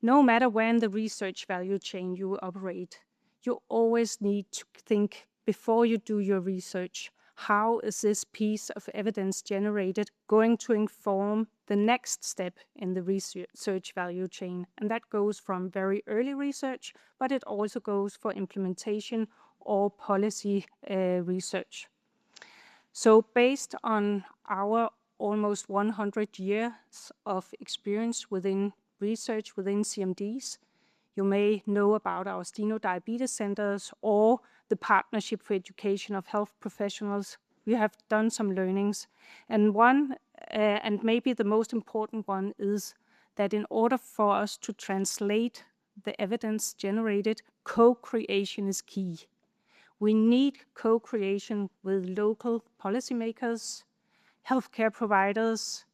Speaker 8: No matter where in the research value chain you operate, you always need to think before you do your research, how is this piece of evidence generated going to inform the next step in the research value chain? And that goes from very early research, but it also goes for implementation or policy research. So based on our almost 100 years of experience within research within CMDs, you may know about our Diabetes centers or the Partnership for Education of Health Professionals. We have done some learnings. And one, and maybe the most important one, is that in order for us to translate the evidence generated, co-creation is key. We need co-creation with local policymakers, healthcare providers,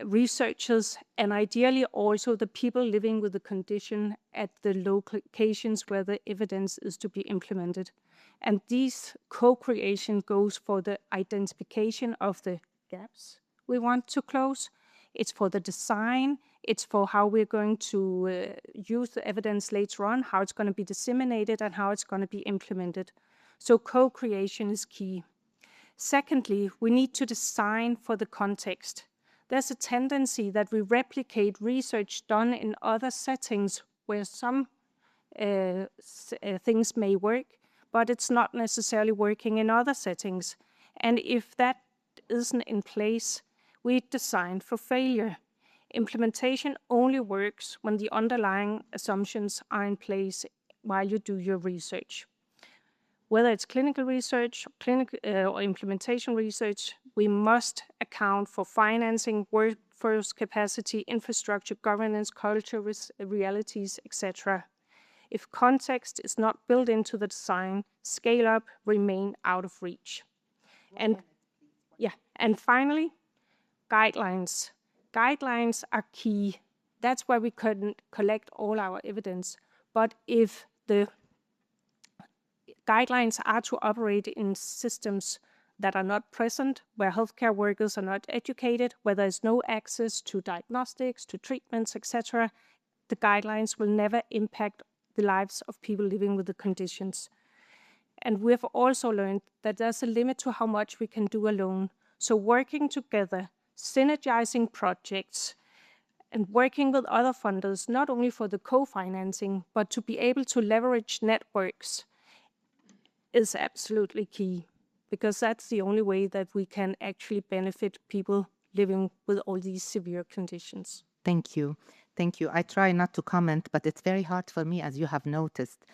Speaker 8: researchers, and ideally also the people living with the condition at the locations where the evidence is to be implemented. And this co-creation goes for the identification of the gaps we want to close. It's for the design. It's for how we're going to use the evidence later on, how it's going to be disseminated, and how it's going to be implemented. So co-creation is key. Secondly, we need to design for the context. There's a tendency that we replicate research done in other settings where some things may work, but it's not necessarily working in other settings. And if that isn't in place, we design for failure. Implementation only works when the underlying assumptions are in place while you do your research. Whether it's clinical research, or implementation research, we must account for financing, workforce capacity, infrastructure, governance, culture, realities, etc. If context is not built into the design, scale up remain out of reach. And finally, guidelines. Guidelines are key. That's where we can collect all our evidence. But if the guidelines are to operate in systems that are not present, where healthcare workers are not educated, where there is no access to diagnostics, to treatments, etc., the guidelines will never impact the lives of people living with the conditions. And we've also learned that there's a limit to how much we can do alone. So working together, synergizing projects, and working with other funders, not only for the co-financing, but to be able to leverage networks, is absolutely key, because that's the only way that we can actually benefit people living with all these severe conditions.
Speaker 1: Thank you. Thank you. I try not to comment, but it's very hard for me, as you have noticed.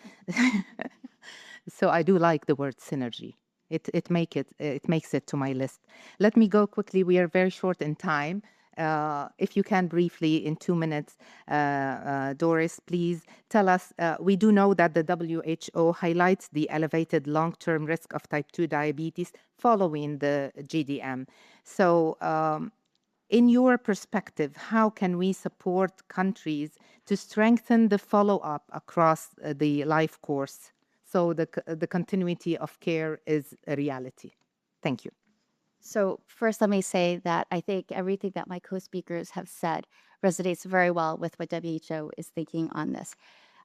Speaker 1: So I do like the word synergy. It makes it to my list. Let me go quickly. We are very short in time. If you can briefly, in 2 minutes, Doris, please tell us, we do know that the WHO highlights the elevated long-term risk of type 2 diabetes following the GDM. So in your perspective, how can we support countries to strengthen the follow-up across the life course so the continuity of care is a reality? Thank you.
Speaker 6: So first, let me say that I think everything that my co-speakers have said resonates very well with what WHO is thinking on this.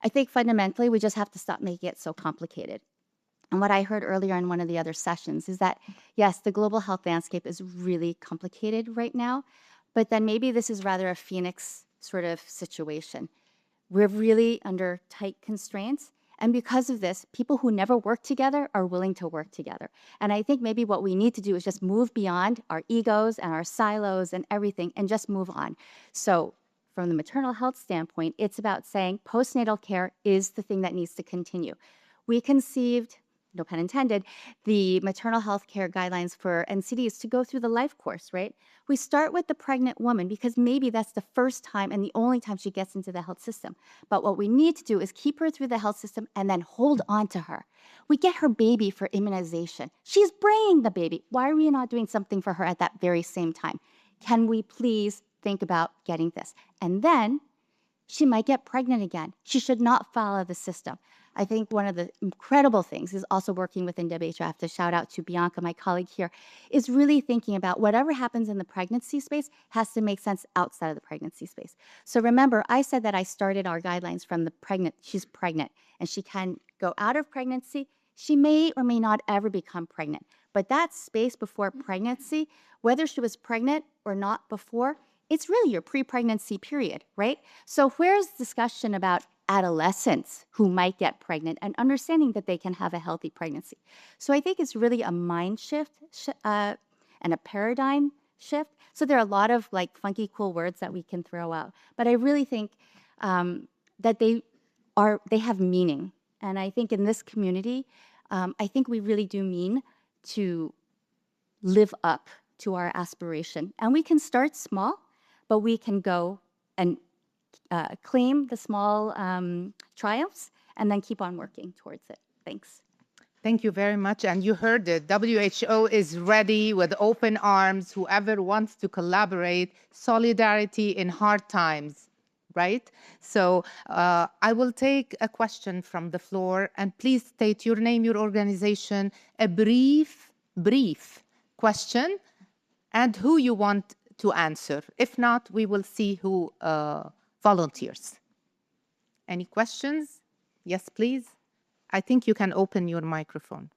Speaker 6: I think fundamentally, we just have to stop making it so complicated. And what I heard earlier in one of the other sessions is that, yes, the global health landscape is really complicated right now, but then maybe this is rather a Phoenix sort of situation. We're really under tight constraints. And because of this, people who never work together are willing to work together. And I think maybe what we need to do is just move beyond our egos and our silos and everything and just move on. So from the maternal health standpoint, it's about saying postnatal care is the thing that needs to continue. We conceived, no pun intended, the maternal health care guidelines for NCDs to go through the life course, right? We start with the pregnant woman because maybe that's the first time and the only time she gets into the health system. But what we need to do is keep her through the health system and then hold on to her. We get her baby for immunization. She's bringing the baby. Why are we not doing something for her at that very same time? Can we please think about getting this? And then she might get pregnant again. She should not follow the system. I think one of the incredible things is also working within WHO. I have to shout out to Bianca, my colleague here, is really thinking about whatever happens in the pregnancy space has to make sense outside of the pregnancy space. So remember, I said that I started our guidelines from the pregnant, she's pregnant, and she can go out of pregnancy. She may or may not ever become pregnant. But that space before pregnancy, whether she was pregnant or not before, it's really your pre-pregnancy period, right? So where's discussion about adolescents who might get pregnant and understanding that they can have a healthy pregnancy? So I think it's really a mind shift and a paradigm shift. So there are a lot of like funky, cool words that we can throw out, but I really think that they have meaning. And I think in this community, I think we really do mean to live up to our aspiration. And we can start small, but we can go and claim the small triumphs and then keep on working towards it. Thanks.
Speaker 1: Thank you very much. And you heard it. WHO is ready with open arms. Whoever wants to collaborate, solidarity in hard times, right? So I will take a question from the floor. And please state your name, your organization, a brief question, and who you want to answer. If not, we will see who volunteers. Any questions? Yes, please. I think you can open your microphone.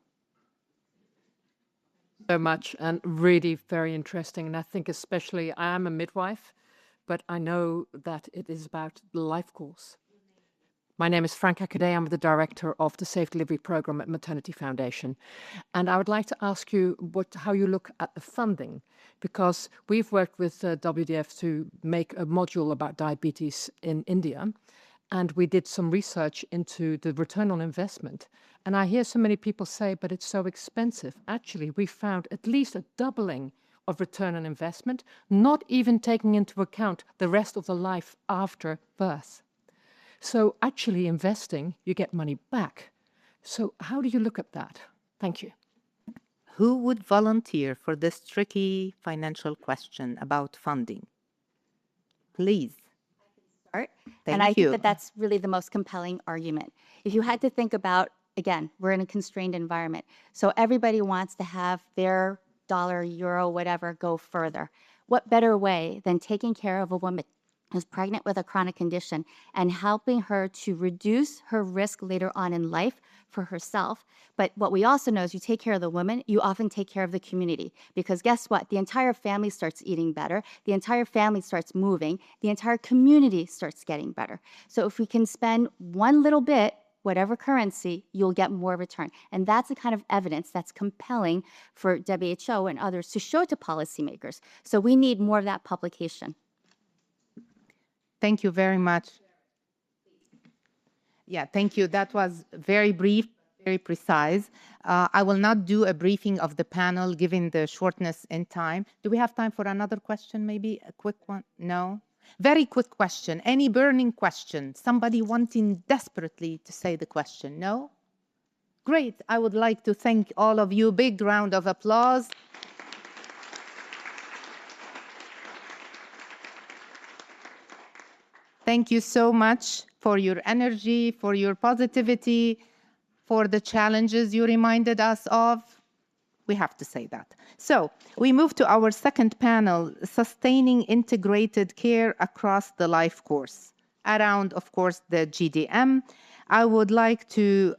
Speaker 9: So much, and really very interesting. And I think especially, I am a midwife, but I know that it is about the life course. My name is Franca Cadet. I'm the director of the Safe Delivery Program at Maternity Foundation. And I would like to ask you how you look at the funding, because we've worked with WDF to make a module about diabetes in India. And we did some research into the return on investment. And I hear so many people say, but it's so expensive. Actually, we found at least a doubling of return on investment, not even taking into account the rest of the life after birth. So actually investing, you get money back. So how do you look at that? Thank you.
Speaker 1: Who would volunteer for this tricky financial question about funding? Please.
Speaker 6: Thank
Speaker 1: you.
Speaker 6: And I think that that's really the most compelling argument. If you had to think about, again, we're in a constrained environment. So everybody wants to have their dollar, euro, whatever, go further. What better way than taking care of a woman who's pregnant with a chronic condition and helping her to reduce her risk later on in life for herself. But what we also know is you take care of the woman, you often take care of the community. Because guess what? The entire family starts eating better. The entire family starts moving. The entire community starts getting better. So if we can spend one little bit, whatever currency, you'll get more return. And that's the kind of evidence that's compelling for WHO and others to show to policymakers. So we need more of that publication.
Speaker 1: Thank you very much. Yeah, thank you. That was very brief, very precise. I will not do a briefing of the panel given the shortness in time. Do we have time for another question, maybe a quick one? No? Very quick question. Any burning question? Somebody wanting desperately to say the question? No? Great. I would like to thank all of you. Big round of applause. Thank you so much for your energy, for your positivity, for the challenges you reminded us of. We have to say that. So we move to our second panel, sustaining integrated care across the life course. Around, of course, the GDM, I would like to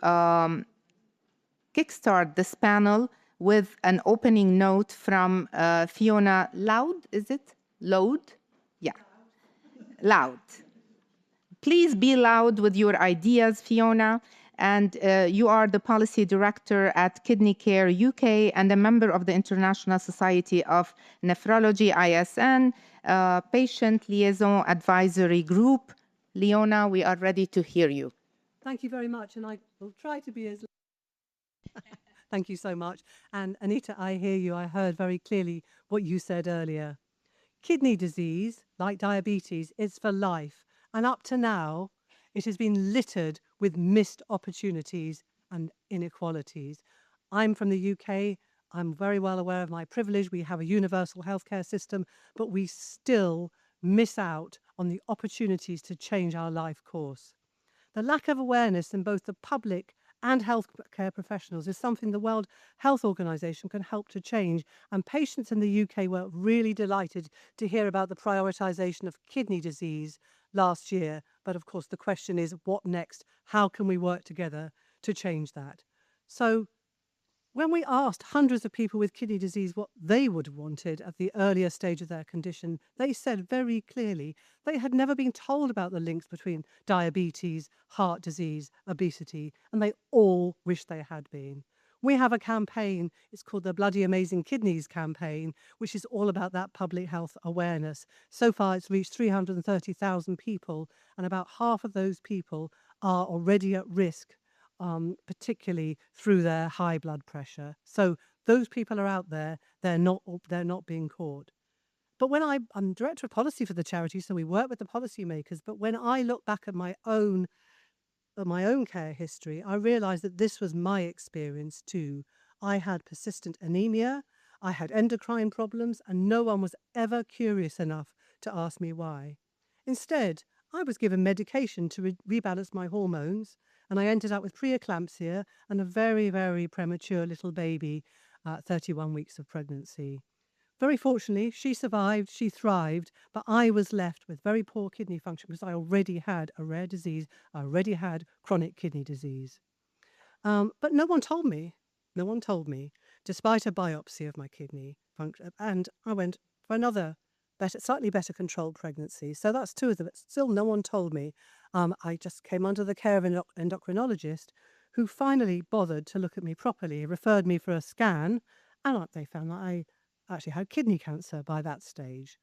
Speaker 1: kickstart this panel with an opening note from Fiona Loud. Is it? Loud? Yeah. Loud. Please be loud with your ideas, Fiona. And you are the policy director at Kidney Care UK and a member of the International Society of Nephrology, ISN, Patient Liaison Advisory Group. Leona, we are ready to hear you.
Speaker 10: Thank you very much, and I will try to be as... Thank you so much. And Anita, I hear you. I heard very clearly what you said earlier. Kidney disease, like diabetes, is for life. And up to now, it has been littered with missed opportunities and inequalities. I'm from the UK. I'm very well aware of my privilege. We have a universal healthcare system, but we still miss out on the opportunities to change our life course. The lack of awareness in both the public and healthcare professionals is something the World Health Organization can help to change, and patients in the UK were really delighted to hear about the prioritisation of kidney disease last year. But of course, the question is, what next? How can we work together to change that? So when we asked hundreds of people with kidney disease what they would have wanted at the earlier stage of their condition, they said very clearly they had never been told about the links between diabetes, heart disease, obesity, and they all wish they had been. We have a campaign, it's called the Bloody Amazing Kidneys campaign, which is all about that public health awareness. So far, it's reached 330,000 people, and about half of those people are already at risk, particularly through their high blood pressure. So those people are out there, they're not being caught. But when I'm director of policy for the charity, so we work with the policymakers, but when I look back at my own care history, I realized that this was my experience too. I had persistent anemia, I had endocrine problems, and no one was ever curious enough to ask me why. Instead, I was given medication to rebalance my hormones, and I ended up with preeclampsia and a very, very premature little baby at 31 weeks of pregnancy. Very fortunately, she survived, she thrived, but I was left with very poor kidney function because I already had a rare disease. I already had chronic kidney disease. But no one told me, despite a biopsy of my kidney function. And I went for another slightly better controlled pregnancy. So that's two of them. But still, no one told me. I just came under the care of an endocrinologist who finally bothered to look at me properly, referred me for a scan, and they found that I actually had kidney cancer by that stage.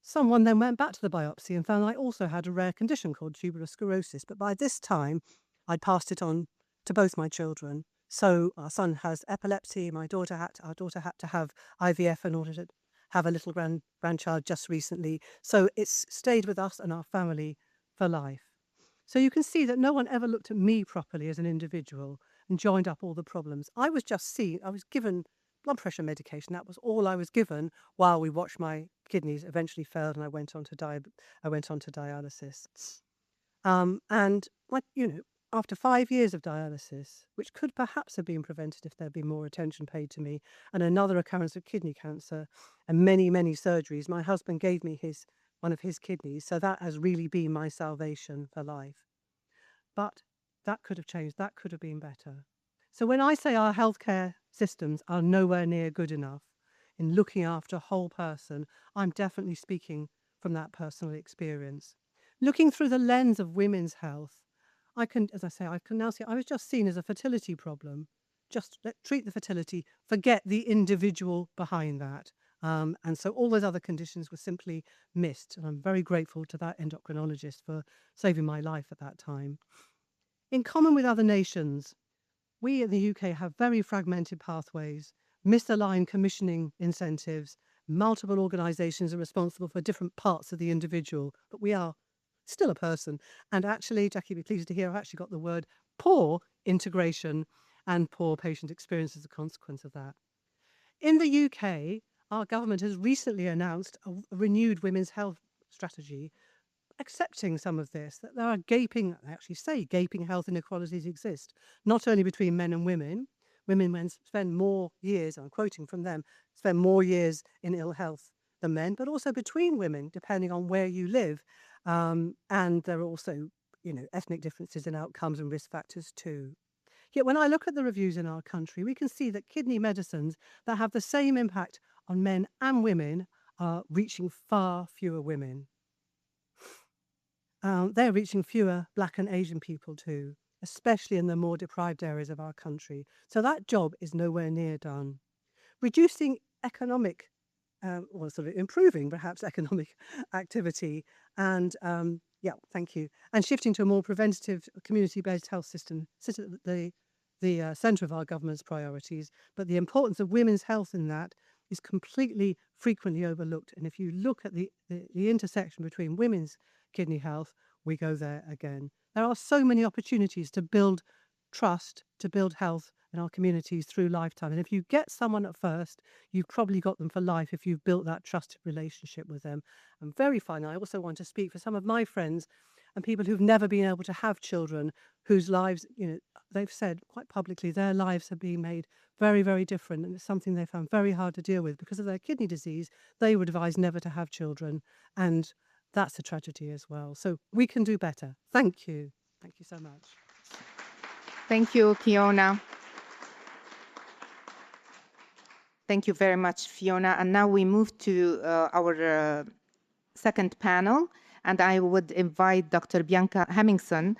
Speaker 10: Someone then went back to the biopsy and found I also had a rare condition called tuberous sclerosis, but by this time I'd passed it on to both my children. So our son has epilepsy, our daughter had to have IVF in order to have a little grandchild just recently. So it's stayed with us and our family for life. So you can see that no one ever looked at me properly as an individual and joined up all the problems. I was given blood pressure medication. That was all I was given while we watched my kidneys eventually failed and I went on to dialysis. After 5 years of dialysis, which could perhaps have been prevented if there'd been more attention paid to me, and another occurrence of kidney cancer and many, many surgeries, my husband gave me one of his kidneys. So that has really been my salvation for life. But that could have changed. That could have been better. So when I say our healthcare systems are nowhere near good enough in looking after a whole person, I'm definitely speaking from that personal experience. Looking through the lens of women's health, I can now see I was just seen as a fertility problem. Just treat the fertility, forget the individual behind that. And so all those other conditions were simply missed. And I'm very grateful to that endocrinologist for saving my life at that time. In common with other nations, we in the UK have very fragmented pathways, misaligned commissioning incentives, multiple organisations are responsible for different parts of the individual, but we are still a person. And actually, Jackie, be pleased to hear I've actually got the word poor integration and poor patient experience as a consequence of that. In the UK, our government has recently announced a renewed women's health strategy, accepting some of this, that there are gaping health inequalities exist, not only between men and women, women spend more years, I'm quoting from them, spend more years in ill health than men, but also between women, depending on where you live. And there are also, ethnic differences in outcomes and risk factors too. Yet when I look at the reviews in our country, we can see that kidney medicines that have the same impact on men and women are reaching far fewer women. They're reaching fewer Black and Asian people too, especially in the more deprived areas of our country. So that job is nowhere near done. Reducing economic, or sort of improving perhaps economic activity and thank you. And shifting to a more preventative community-based health system sit at the centre of our government's priorities. But the importance of women's health in that is completely frequently overlooked. And if you look at the intersection between women's kidney health, we go there again. There are so many opportunities to build trust, to build health in our communities through lifetime. And if you get someone at first, you've probably got them for life if you've built that trusted relationship with them. And very finally, I also want to speak for some of my friends and people who've never been able to have children, whose lives, they've said quite publicly their lives have been made very, very different. And it's something they found very hard to deal with because of their kidney disease. They were advised never to have children. And that's a tragedy as well. So we can do better. Thank you. Thank you so much.
Speaker 1: Thank you, Fiona. Thank you very much, Fiona. And now we move to our second panel. And I would invite Dr. Bianca Hemmingson,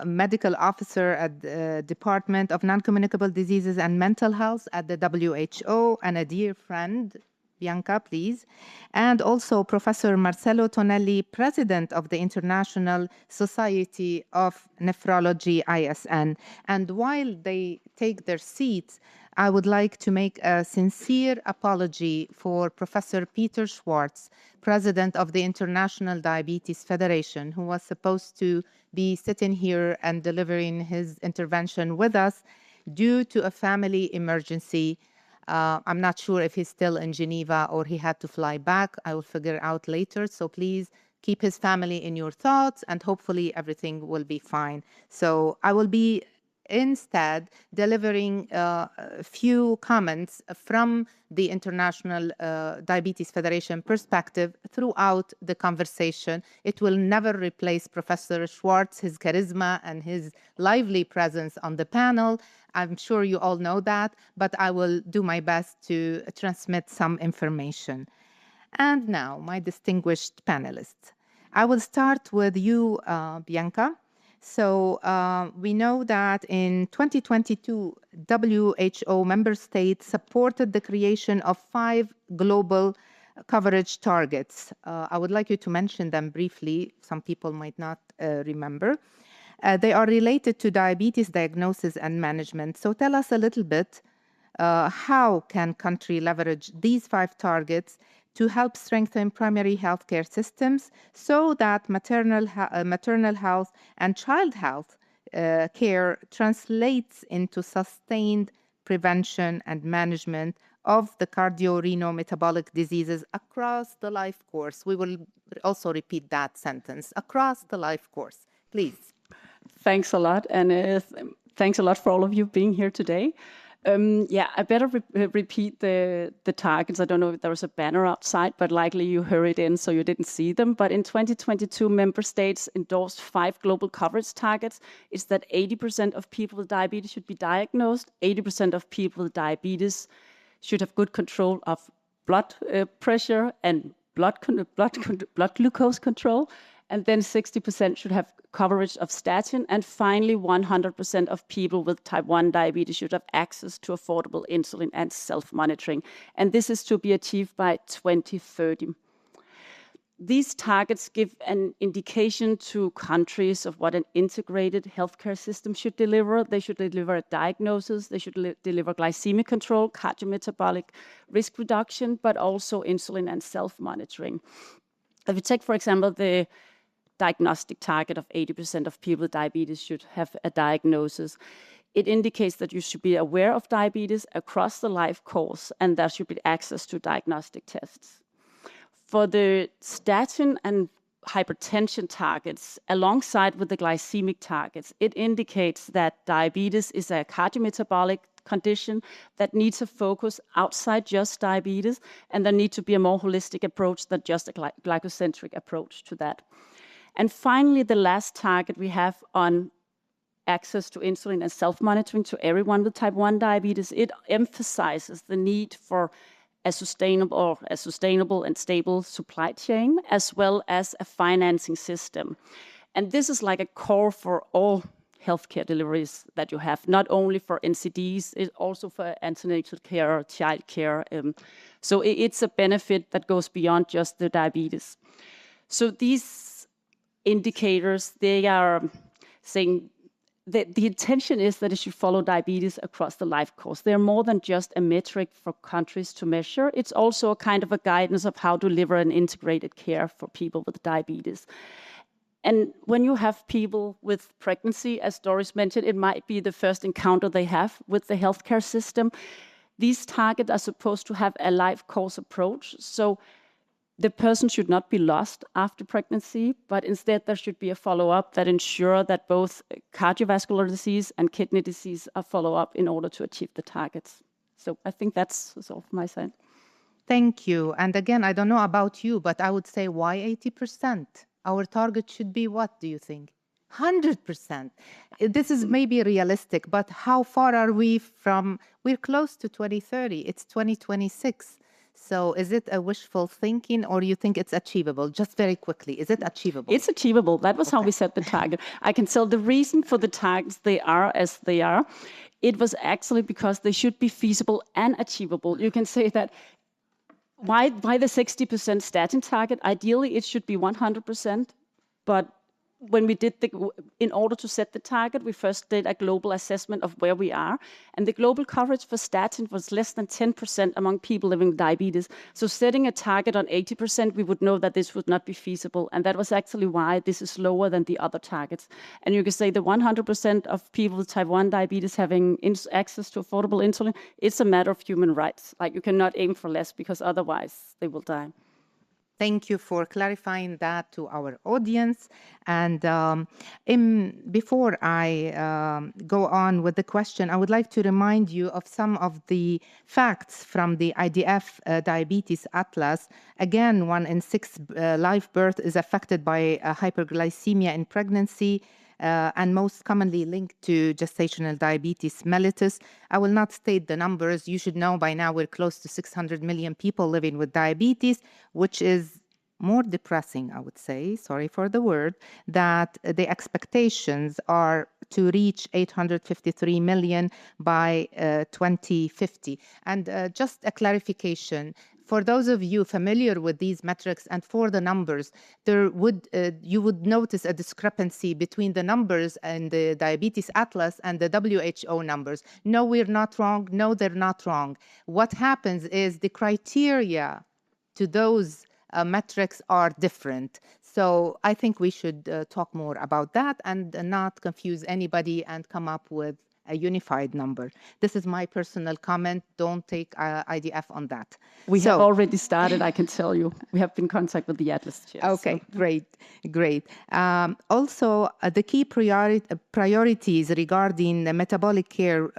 Speaker 1: medical officer at the Department of Non-Communicable Diseases and Mental Health at the WHO, and a dear friend. Bianca, please. And also Professor Marcello Tonelli, President of the International Society of Nephrology, ISN. And while they take their seats, I would like to make a sincere apology for Professor Peter Schwartz, President of the International Diabetes Federation, who was supposed to be sitting here and delivering his intervention with us due to a family emergency. I'm not sure if he's still in Geneva or he had to fly back. I will figure out later. So please keep his family in your thoughts and hopefully everything will be fine. So I will be instead delivering a few comments from the International Diabetes Federation perspective throughout the conversation. It will never replace Professor Schwartz, his charisma and his lively presence on the panel. I'm sure you all know that, but I will do my best to transmit some information. And now, my distinguished panelists. I will start with you, Bianca. So we know that in 2022, WHO member states supported the creation of 5 global coverage targets. I would like you to mention them briefly. Some people might not remember. They are related to diabetes diagnosis and management. So tell us a little bit, how can country leverage these 5 targets to help strengthen primary healthcare systems so that maternal health and child health care translates into sustained prevention and management of the cardio-renal-metabolic diseases across the life course. We will also repeat that sentence, across the life course. Please.
Speaker 11: Thanks a lot, and thanks a lot for all of you being here today. I better repeat the targets. I don't know if there was a banner outside, but likely you hurried in, so you didn't see them. But in 2022, member states endorsed 5 global coverage targets. It's that 80% of people with diabetes should be diagnosed, 80% of people with diabetes should have good control of blood pressure and blood glucose control, and then 60% should have coverage of statin, and finally 100% of people with type 1 diabetes should have access to affordable insulin and self-monitoring. And this is to be achieved by 2030. These targets give an indication to countries of what an integrated healthcare system should deliver. They should deliver a diagnosis, they should deliver glycemic control, cardiometabolic risk reduction, but also insulin and self-monitoring. If you take, for example, the diagnostic target of 80% of people with diabetes should have a diagnosis, it indicates that you should be aware of diabetes across the life course, and there should be access to diagnostic tests. For the statin and hypertension targets, alongside with the glycemic targets, it indicates that diabetes is a cardiometabolic condition that needs a focus outside just diabetes, and there needs to be a more holistic approach than just a glycocentric approach to that. And finally, the last target we have on access to insulin and self-monitoring to everyone with type 1 diabetes, it emphasizes the need for a sustainable and stable supply chain, as well as a financing system. And this is like a core for all healthcare deliveries that you have, not only for NCDs, it's also for antenatal care, child care. So it's a benefit that goes beyond just the diabetes. So these indicators, they are saying that the intention is that it should follow diabetes across the life course. They're more than just a metric for countries to measure. It's also a kind of a guidance of how to deliver an integrated care for people with diabetes. And when you have people with pregnancy, as Doris mentioned, it might be the first encounter they have with the healthcare system. These targets are supposed to have a life course approach. So the person should not be lost after pregnancy, but instead there should be a follow-up that ensure that both cardiovascular disease and kidney disease are followed up in order to achieve the targets. So I think that's all from my side.
Speaker 1: Thank you. And again, I don't know about you, but I would say why 80%? Our target should be what, do you think? 100%. This is maybe realistic, but how far are we from? We're close to 2030. It's 2026. So is it a wishful thinking, or you think it's achievable? Just very quickly, is it achievable?
Speaker 11: It's achievable. That was how we set the target. I can tell the reason for the targets they are as they are. It was actually because they should be feasible and achievable. You can say that why the 60% statin target? Ideally, it should be 100%, but when we did in order to set the target, we first did a global assessment of where we are. And the global coverage for statin was less than 10% among people living with diabetes. So setting a target on 80%, we would know that this would not be feasible. And that was actually why this is lower than the other targets. And you can say the 100% of people with type 1 diabetes having access to affordable insulin, it's a matter of human rights. Like you cannot aim for less because otherwise they will die.
Speaker 1: Thank you for clarifying that to our audience. And before I go on with the question, I would like to remind you of some of the facts from the IDF Diabetes Atlas. Again, 1 in 6 live birth is affected by hyperglycemia in pregnancy. And most commonly linked to gestational diabetes mellitus. I will not state the numbers. You should know by now we're close to 600 million people living with diabetes, which is more depressing, I would say, sorry for the word, that the expectations are to reach 853 million by 2050. And just a clarification, for those of you familiar with these metrics and for the numbers, you would notice a discrepancy between the numbers and the Diabetes Atlas and the WHO numbers. No, we're not wrong. No, they're not wrong. What happens is the criteria to those metrics are different. So I think we should talk more about that and not confuse anybody and come up with a unified number. This is my personal comment. Don't take IDF on that.
Speaker 11: We have already started, I can tell you. We have been in contact with the Atlas chair.
Speaker 1: Okay, so. Great. Also, the key priorities regarding the metabolic care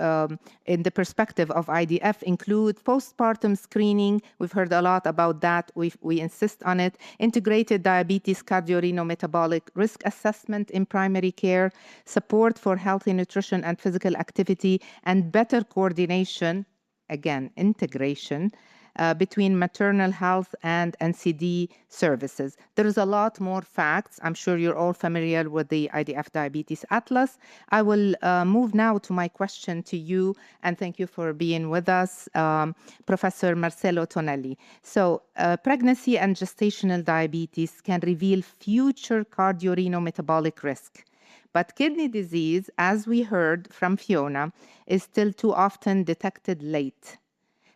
Speaker 1: in the perspective of IDF include postpartum screening. We've heard a lot about that. We insist on it. Integrated diabetes, cardio-reno-metabolic risk assessment in primary care, support for healthy nutrition and physical activity, and better coordination, again, integration, between maternal health and NCD services. There is a lot more facts. I'm sure you're all familiar with the IDF Diabetes Atlas. I will move now to my question to you, and thank you for being with us, Professor Marcello Tonelli. So, pregnancy and gestational diabetes can reveal future cardio-reno-metabolic risk. But kidney disease, as we heard from Fiona, is still too often detected late.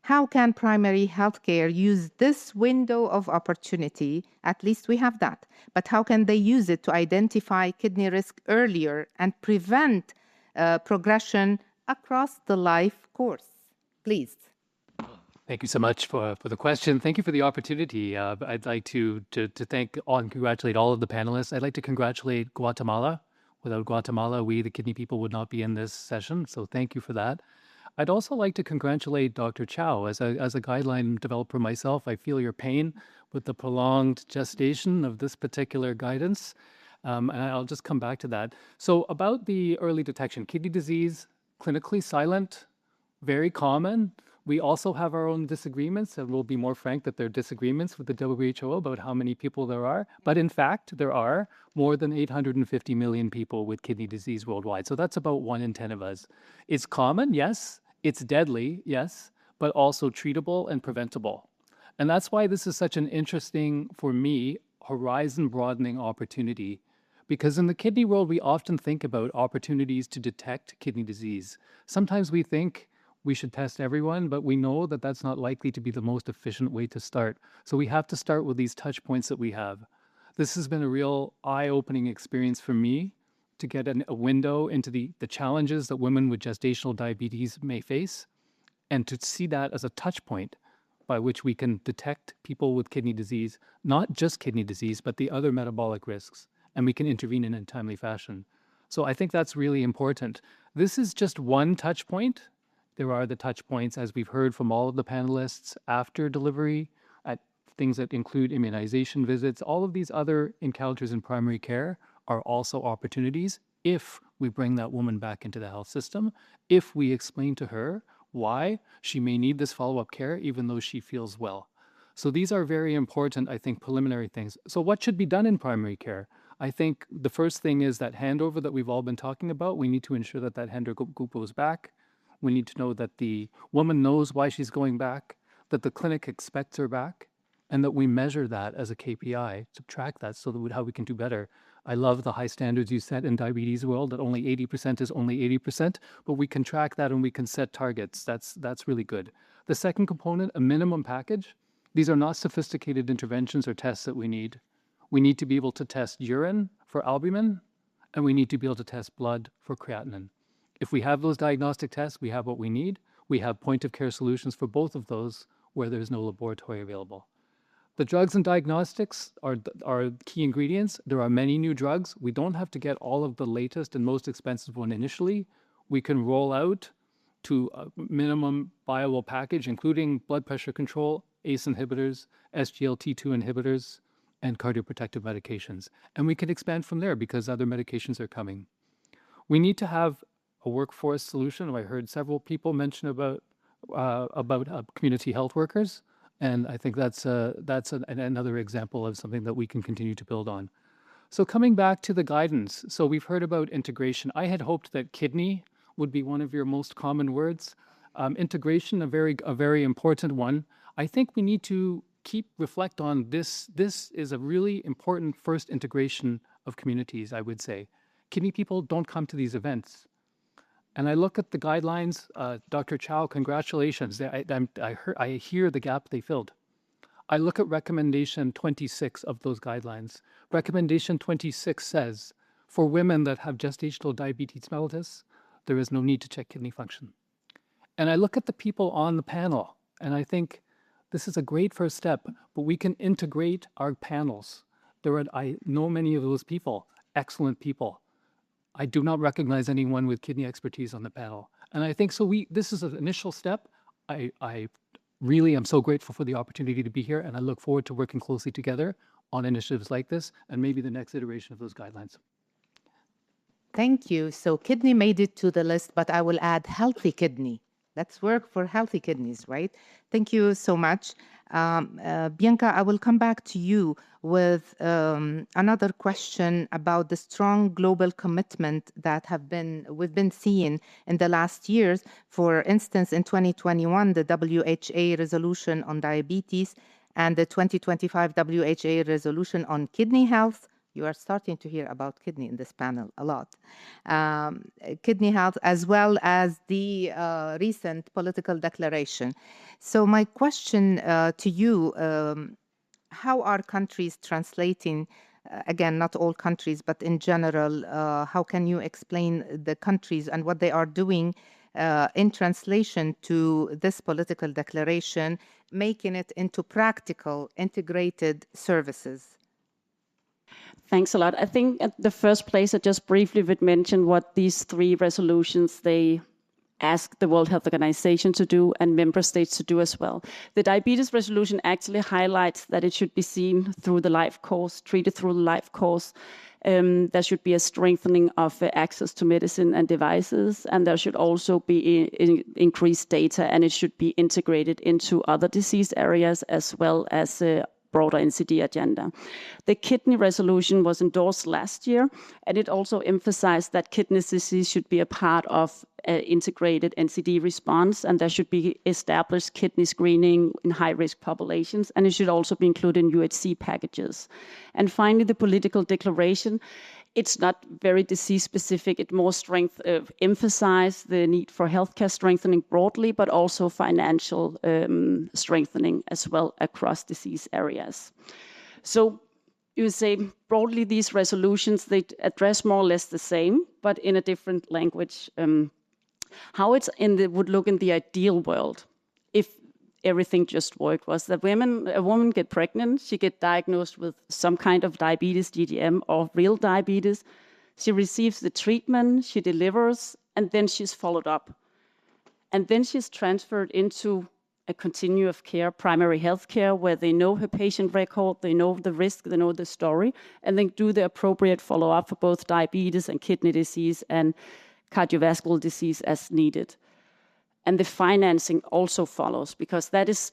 Speaker 1: How can primary healthcare use this window of opportunity? At least we have that. But how can they use it to identify kidney risk earlier and prevent progression across the life course? Please.
Speaker 12: Thank you so much for the question. Thank you for the opportunity. I'd like to thank and congratulate all of the panelists. I'd like to congratulate Guatemala. Without Guatemala, we, the kidney people, would not be in this session. So thank you for that. I'd also like to congratulate Dr. Chow. As a guideline developer myself, I feel your pain with the prolonged gestation of this particular guidance. And I'll just come back to that. So about the early detection, kidney disease, clinically silent, very common. We also have our own disagreements, and we'll be more frank that there are disagreements with the WHO about how many people there are. But in fact, there are more than 850 million people with kidney disease worldwide. So that's about 1 in 10 of us. It's common, yes. It's deadly, yes, but also treatable and preventable. And that's why this is such an interesting, for me, horizon broadening opportunity. Because in the kidney world, we often think about opportunities to detect kidney disease. Sometimes we think we should test everyone, but we know that that's not likely to be the most efficient way to start. So we have to start with these touch points that we have. This has been a real eye-opening experience for me to get a window into the challenges that women with gestational diabetes may face, and to see that as a touch point by which we can detect people with kidney disease, not just kidney disease, but the other metabolic risks, and we can intervene in a timely fashion. So I think that's really important. This is just one touch point. There are the touch points, as we've heard from all of the panelists, after delivery, at things that include immunization visits. All of these other encounters in primary care are also opportunities if we bring that woman back into the health system, if we explain to her why she may need this follow-up care even though she feels well. So these are very important, I think, preliminary things. So what should be done in primary care? I think the first thing is that handover that we've all been talking about. We need to ensure that that handover goes back. We need to know that the woman knows why she's going back, that the clinic expects her back, and that we measure that as a KPI to track that so that how we can do better. I love the high standards you set in diabetes world, that only 80% is only 80%, but we can track that and we can set targets. That's really good. The second component, a minimum package. These are not sophisticated interventions or tests that we need. We need to be able to test urine for albumin, and we need to be able to test blood for creatinine. If we have those diagnostic tests, we have what we need. We have point-of-care solutions for both of those where there's no laboratory available. The drugs and diagnostics are key ingredients. There are many new drugs. We don't have to get all of the latest and most expensive one initially. We can roll out to a minimum viable package, including blood pressure control, ACE inhibitors, SGLT2 inhibitors, and cardioprotective medications. And we can expand from there because other medications are coming. We need to have a workforce solution. I heard several people mention about community health workers, and I think that's another example of something that we can continue to build on. So coming back to the guidance, so we've heard about integration. I had hoped that kidney would be one of your most common words. Integration, a very important one. I think we need to reflect on this. This is a really important first integration of communities, I would say. Kidney people don't come to these events. And I look at the guidelines, Dr. Chow, congratulations. I hear the gap they filled. I look at recommendation 26 of those guidelines. Recommendation 26 says, for women that have gestational diabetes mellitus, there is no need to check kidney function. And I look at the people on the panel, and I think this is a great first step, but we can integrate our panels. I know many of those people, excellent people. I do not recognize anyone with kidney expertise on the panel. And I think so this is an initial step. I really am so grateful for the opportunity to be here, and I look forward to working closely together on initiatives like this and maybe the next iteration of those guidelines.
Speaker 1: Thank you. So kidney made it to the list, but I will add healthy kidney. Let's work for healthy kidneys, right? Thank you so much. Bianca, I will come back to you with another question about the strong global commitment that we've been seeing in the last years. For instance, in 2021, the WHO resolution on diabetes and the 2025 WHO resolution on kidney health. You are starting to hear about kidney in this panel a lot. Kidney health, as well as the recent political declaration. So my question to you, how are countries translating, again, not all countries, but in general, how can you explain the countries and what they are doing in translation to this political declaration, making it into practical, integrated services?
Speaker 11: Thanks a lot. I think at the first place, I just briefly would mention what these three resolutions, they ask the World Health Organization to do and member states to do as well. The diabetes resolution actually highlights that it should be seen through the life course, treated through the life course. There should be a strengthening of access to medicine and devices, and there should also be increased data, and it should be integrated into other disease areas as well as broader NCD agenda. The kidney resolution was endorsed last year, and it also emphasized that kidney disease should be a part of integrated NCD response, and there should be established kidney screening in high-risk populations, and it should also be included in UHC packages. And finally, the political declaration. It's not very disease-specific. It more emphasize the need for healthcare strengthening broadly, but also financial strengthening as well across disease areas. So you would say broadly these resolutions, they address more or less the same, but in a different language. How would look in the ideal world if everything just worked was that a woman get pregnant, she get diagnosed with some kind of diabetes, GDM, or real diabetes. She receives the treatment, she delivers, and then she's followed up. And then she's transferred into a continuum of care, primary health care, where they know her patient record, they know the risk, they know the story, and then do the appropriate follow-up for both diabetes and kidney disease and cardiovascular disease as needed. And the financing also follows, because that is,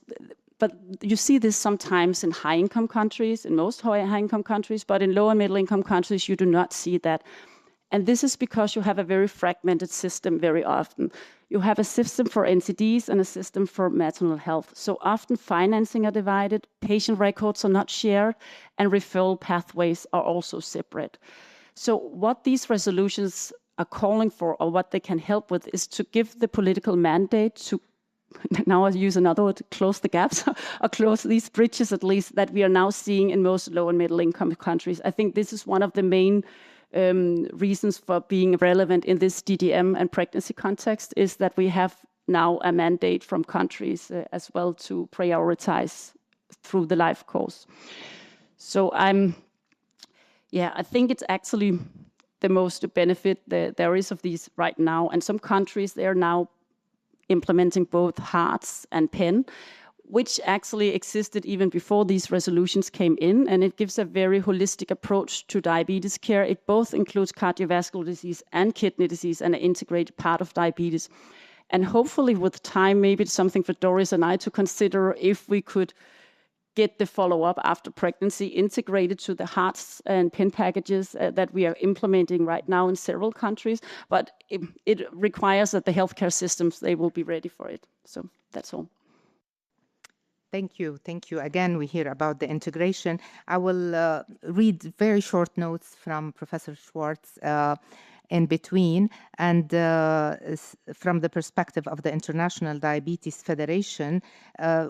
Speaker 11: but you see this sometimes in high-income countries, in most high-income countries, but in low and middle-income countries, you do not see that. And this is because you have a very fragmented system very often. You have a system for NCDs and a system for maternal health. So often financing are divided, patient records are not shared, and referral pathways are also separate. So what these resolutions are calling for, or what they can help with, is to give the political mandate to, now I use another word, close the gaps, or close these bridges at least, that we are now seeing in most low and middle income countries. I think this is one of the main reasons for being relevant in this DDM and pregnancy context, is that we have now a mandate from countries as well to prioritize through the life course. So I think it's actually the most benefit there is of these right now. And some countries, they are now implementing both HEARTS and PEN, which actually existed even before these resolutions came in. And it gives a very holistic approach to diabetes care. It both includes cardiovascular disease and kidney disease, and an integrated part of diabetes. And hopefully with time, maybe it's something for Doris and I to consider if we could get the follow-up after pregnancy integrated to the HEARTS and PEN packages that we are implementing right now in several countries. But it requires that the healthcare systems, they will be ready for it. So that's all.
Speaker 1: Thank you. Thank you. Again, we hear about the integration. I will read very short notes from Professor Schwartz in between. And from the perspective of the International Diabetes Federation,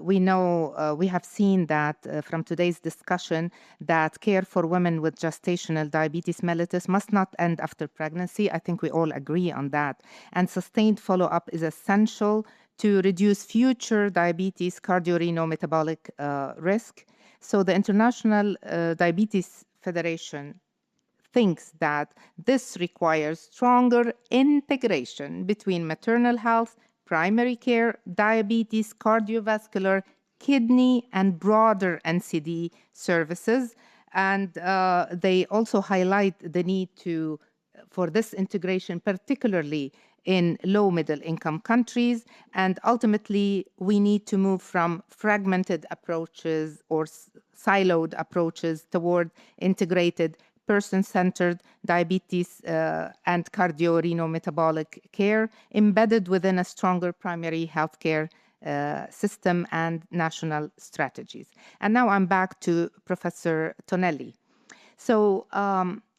Speaker 1: we know, we have seen that from today's discussion, that care for women with gestational diabetes mellitus must not end after pregnancy. I think we all agree on that. And sustained follow-up is essential to reduce future diabetes, cardio-reno-metabolic risk. So the International Diabetes Federation thinks that this requires stronger integration between maternal health, primary care, diabetes, cardiovascular, kidney, and broader NCD services. And they also highlight the need for this integration, particularly in low middle income countries. And ultimately, we need to move from fragmented approaches or siloed approaches toward integrated person-centered diabetes and cardio-reno-metabolic care embedded within a stronger primary healthcare system and national strategies. And now I'm back to Professor Tonelli. So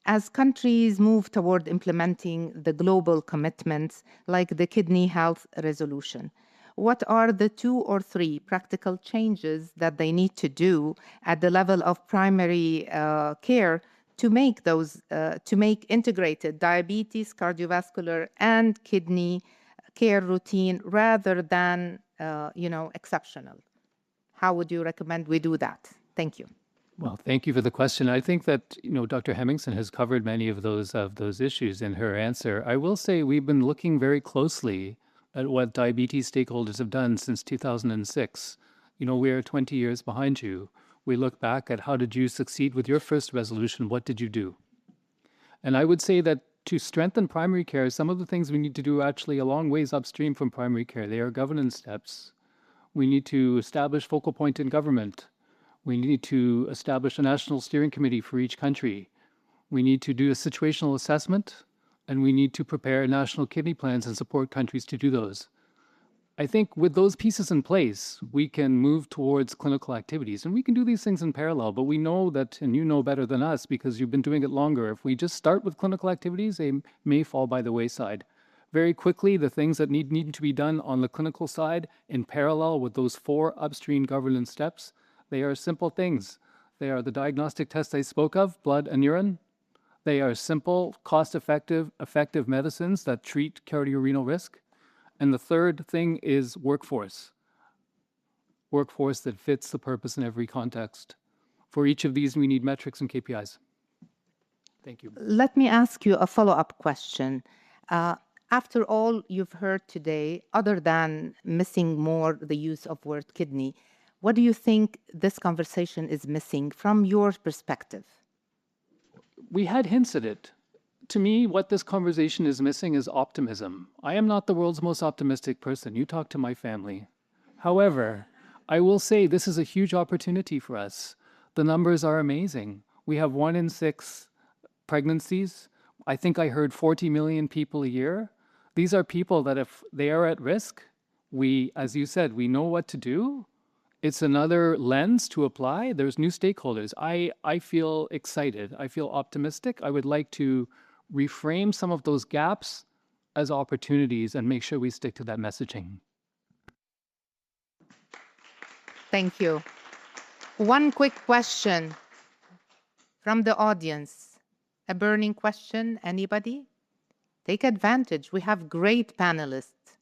Speaker 1: as countries move toward implementing the global commitments like the kidney health resolution, what are the 2 or 3 practical changes that they need to do at the level of primary care to make integrated diabetes, cardiovascular, and kidney care routine rather than, exceptional? How would you recommend we do that? Thank you.
Speaker 12: Well, thank you for the question. I think that, Dr. Hemmingsen has covered many of those issues in her answer. I will say we've been looking very closely at what diabetes stakeholders have done since 2006, you know, we're 20 years behind you. We look back at how did you succeed with your first resolution? What did you do? And I would say that to strengthen primary care, some of the things we need to do are actually a long ways upstream from primary care. They are governance steps. We need to establish focal point in government. We need to establish a national steering committee for each country. We need to do a situational assessment, and we need to prepare national kidney plans and support countries to do those. I think with those pieces in place, we can move towards clinical activities, and we can do these things in parallel, but we know that, and you know better than us because you've been doing it longer, if we just start with clinical activities, they may fall by the wayside. Very quickly, the things that need to be done on the clinical side in parallel with those 4 upstream governance steps, they are simple things. They are the diagnostic tests I spoke of, blood and urine. They are simple, cost-effective, effective medicines that treat cardiorenal risk. And the third thing is workforce. Workforce that fits the purpose in every context. For each of these, we need metrics and KPIs. Thank you.
Speaker 1: Let me ask you a follow-up question. After all you've heard today, other than missing more the use of word kidney, what do you think this conversation is missing from your perspective?
Speaker 12: We had hints at it. To me, what this conversation is missing is optimism. I am not the world's most optimistic person. You talk to my family. However, I will say this is a huge opportunity for us. The numbers are amazing. We have 1 in 6 pregnancies. I think I heard 40 million people a year. These are people that if they are at risk, we, as you said, we know what to do. It's another lens to apply. There's new stakeholders. I feel excited. I feel optimistic. I would like to reframe some of those gaps as opportunities and make sure we stick to that messaging.
Speaker 1: Thank you. One quick question from the audience. A burning question, anybody? Take advantage. We have great panelists.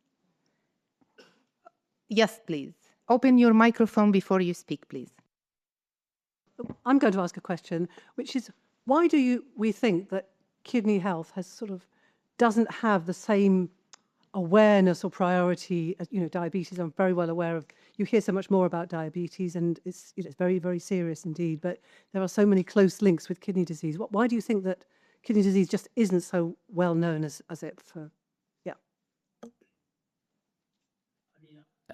Speaker 1: Yes, please. Open your microphone before you speak, please.
Speaker 10: I'm going to ask a question, which is, why do we think that kidney health has doesn't have the same awareness or priority as, diabetes? I'm very well aware of, you hear so much more about diabetes, and it's very, very serious indeed, but there are so many close links with kidney disease. Why do you think that kidney disease just isn't so well known as it for, yeah?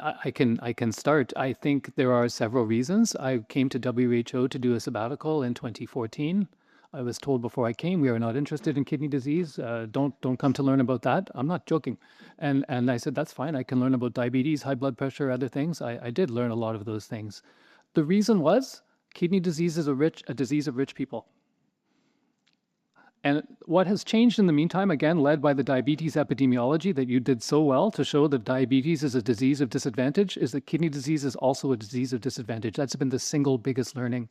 Speaker 12: I can start. I think there are several reasons. I came to WHO to do a sabbatical in 2014. I was told before I came, we are not interested in kidney disease. Don't come to learn about that. I'm not joking. And I said, that's fine. I can learn about diabetes, high blood pressure, other things. I did learn a lot of those things. The reason was kidney disease is a disease of rich people. And what has changed in the meantime, again, led by the diabetes epidemiology that you did so well to show that diabetes is a disease of disadvantage, is that kidney disease is also a disease of disadvantage. That's been the single biggest learning.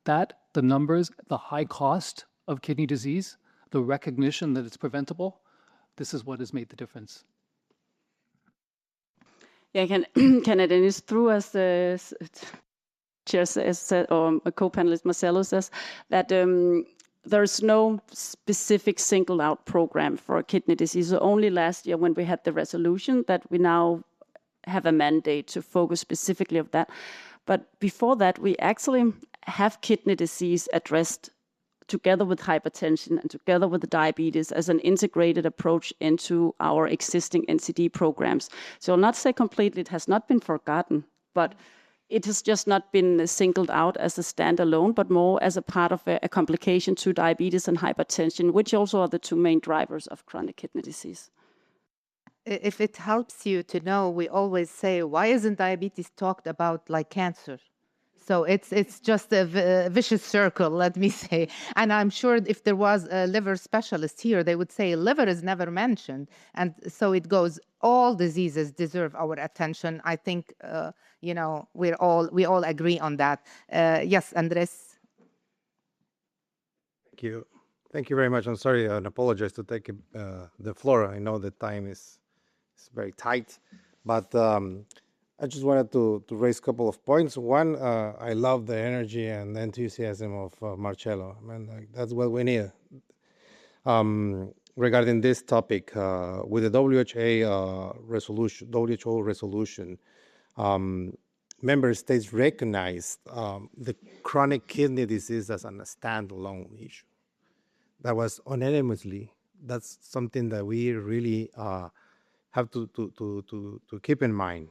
Speaker 12: That, the numbers, the high cost of kidney disease, the recognition that it's preventable, this is what has made the difference.
Speaker 11: Yeah, can I then is through as the chair said, or a co-panelist Marcelo says, that there's no specific singled out program for kidney disease. So only last year when we had the resolution that we now have a mandate to focus specifically on that. But before that, we actually have kidney disease addressed together with hypertension and together with the diabetes as an integrated approach into our existing NCD programs. So I'll not say completely it has not been forgotten, but it has just not been singled out as a standalone, but more as a part of a complication to diabetes and hypertension, which also are the 2 main drivers of chronic kidney disease.
Speaker 1: If it helps you to know, we always say, why isn't diabetes talked about like cancer? So it's just a vicious circle, let me say. And I'm sure if there was a liver specialist here, they would say liver is never mentioned. And so it goes, all diseases deserve our attention. I think, we all agree on that. Yes, Andrés.
Speaker 3: Thank you. Thank you very much. I'm sorry and apologize to take the floor. I know the time is very tight, but I just wanted to raise a couple of points. One, I love the energy and enthusiasm of Marcello. I mean, that's what we need. regarding this topic, with the WHO resolution, member states recognized the chronic kidney disease as a standalone issue. That was unanimously. That's something that we really have to keep in mind.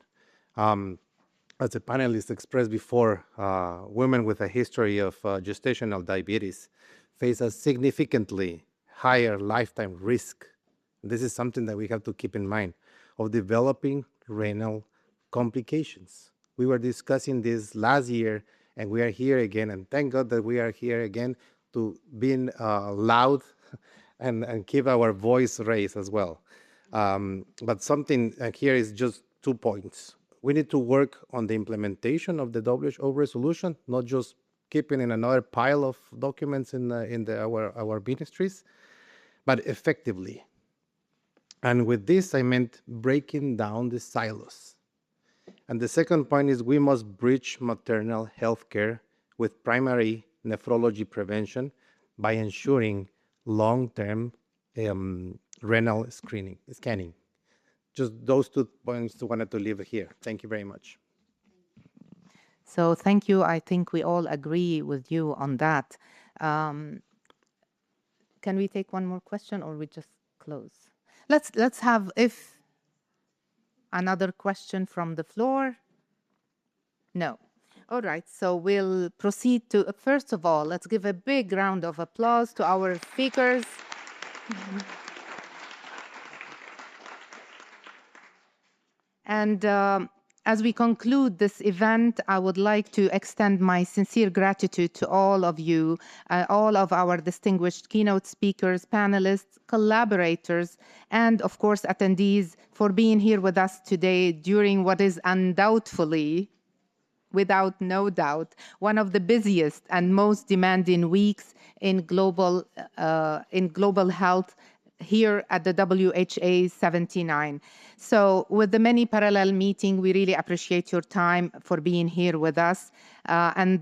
Speaker 3: As the panelists expressed before, women with a history of gestational diabetes face a significantly higher lifetime risk. This is something that we have to keep in mind of developing renal complications. We were discussing this last year, and we are here again, and thank God that we are here again to being loud and keep our voice raised as well. But something here is just 2 points. We need to work on the implementation of the WHO resolution, not just keeping in another pile of documents in our ministries, but effectively. And with this, I meant breaking down the silos. And the second point is we must bridge maternal health care with primary nephrology prevention by ensuring long-term renal scanning. Just those 2 points I wanted to leave here. Thank you very much.
Speaker 1: So thank you. I think we all agree with you on that. Can we take one more question or we just close? Let's have another question from the floor. No. All right, so we'll proceed to, first of all, let's give a big round of applause to our speakers. And as we conclude this event, I would like to extend my sincere gratitude to all of you, all of our distinguished keynote speakers, panelists, collaborators, and of course, attendees for being here with us today during what is undoubtedly, without no doubt, one of the busiest and most demanding weeks in global health here at the WHA 79. So with the many parallel meetings, we really appreciate your time for being here with us. And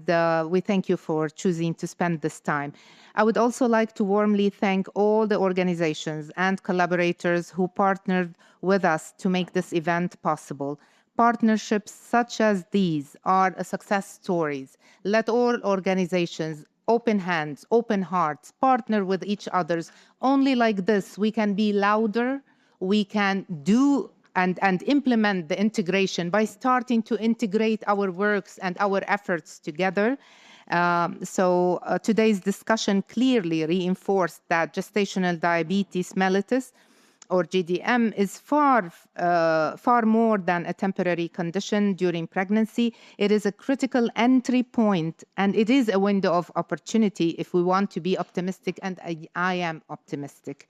Speaker 1: we thank you for choosing to spend this time. I would also like to warmly thank all the organizations and collaborators who partnered with us to make this event possible. Partnerships such as these are success stories. Let all organizations, open hands, open hearts, partner with each other. Only like this, we can be louder, we can do and implement the integration by starting to integrate our works and our efforts together. Today's discussion clearly reinforced that gestational diabetes mellitus, or GDM, is far more than a temporary condition during pregnancy. It is a critical entry point, and it is a window of opportunity if we want to be optimistic, and I am optimistic.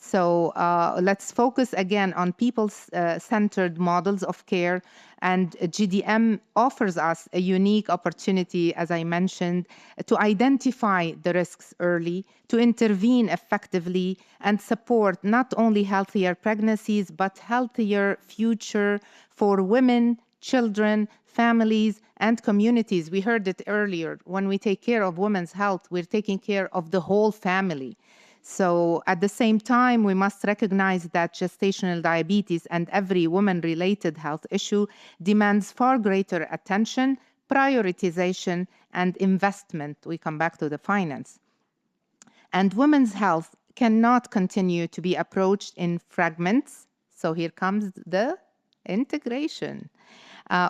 Speaker 1: So let's focus again on people-centered models of care, and GDM offers us a unique opportunity, as I mentioned, to identify the risks early, to intervene effectively, and support not only healthier pregnancies, but healthier future for women, children, families, and communities. We heard it earlier. When we take care of women's health, we're taking care of the whole family. So at the same time, we must recognize that gestational diabetes and every woman-related health issue demands far greater attention, prioritization, and investment. We come back to the finance. And women's health cannot continue to be approached in fragments. So here comes the integration.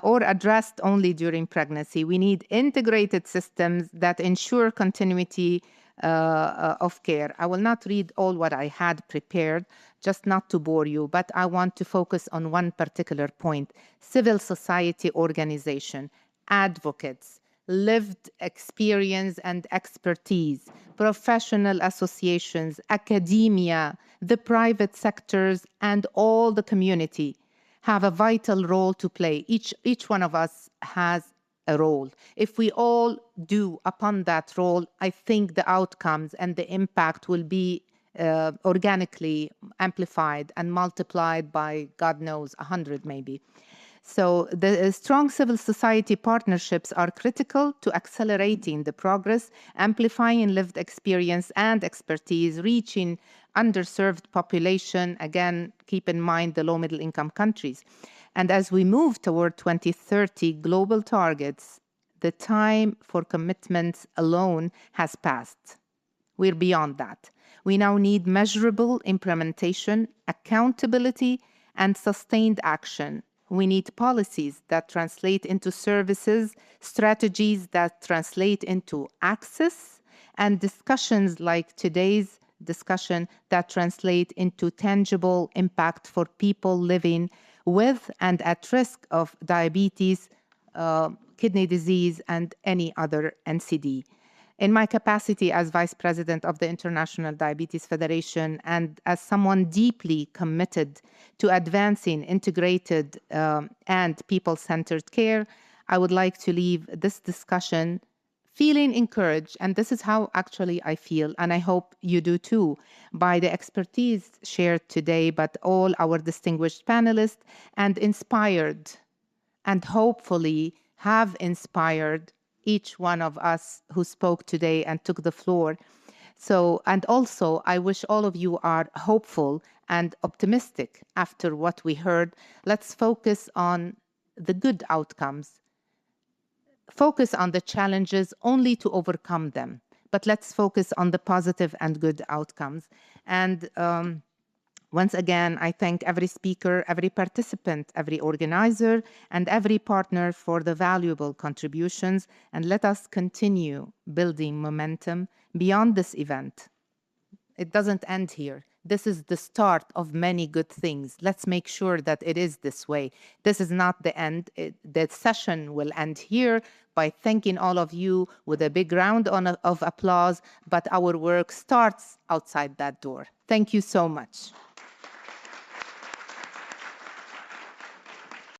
Speaker 1: Or addressed only during pregnancy. We need integrated systems that ensure continuity of care. I will not read all what I had prepared, just not to bore you, but I want to focus on one particular point. Civil society organization, advocates, lived experience and expertise, professional associations, academia, the private sectors, and all the community have a vital role to play. Each one of us has a role. If we all do upon that role, I think the outcomes and the impact will be organically amplified and multiplied by, God knows, 100 maybe. So the strong civil society partnerships are critical to accelerating the progress, amplifying lived experience and expertise, reaching underserved population. Again, keep in mind the low middle income countries. And as we move toward 2030 global targets, the time for commitments alone has passed. We're beyond that. We now need measurable implementation, accountability, and sustained action. We need policies that translate into services, strategies that translate into access, and discussions like today's discussion that translate into tangible impact for people living with and at risk of diabetes, kidney disease, and any other NCD. In my capacity as Vice President of the International Diabetes Federation and as someone deeply committed to advancing integrated and people-centered care, I would like to leave this discussion feeling encouraged, and this is how actually I feel, and I hope you do too, by the expertise shared today, but all our distinguished panelists, and inspired, and hopefully have inspired each one of us who spoke today and took the floor. So, and also, I wish all of you are hopeful and optimistic after what we heard. Let's focus on the good outcomes. Focus on the challenges only to overcome them, but let's focus on the positive and good outcomes. And once again, I thank every speaker, every participant, every organizer, and every partner for the valuable contributions, and let us continue building momentum beyond this event. It doesn't end here. This is the start of many good things. Let's make sure that it is this way. This is not the end. The session will end here by thanking all of you with a big round of applause, but our work starts outside that door. Thank you so much.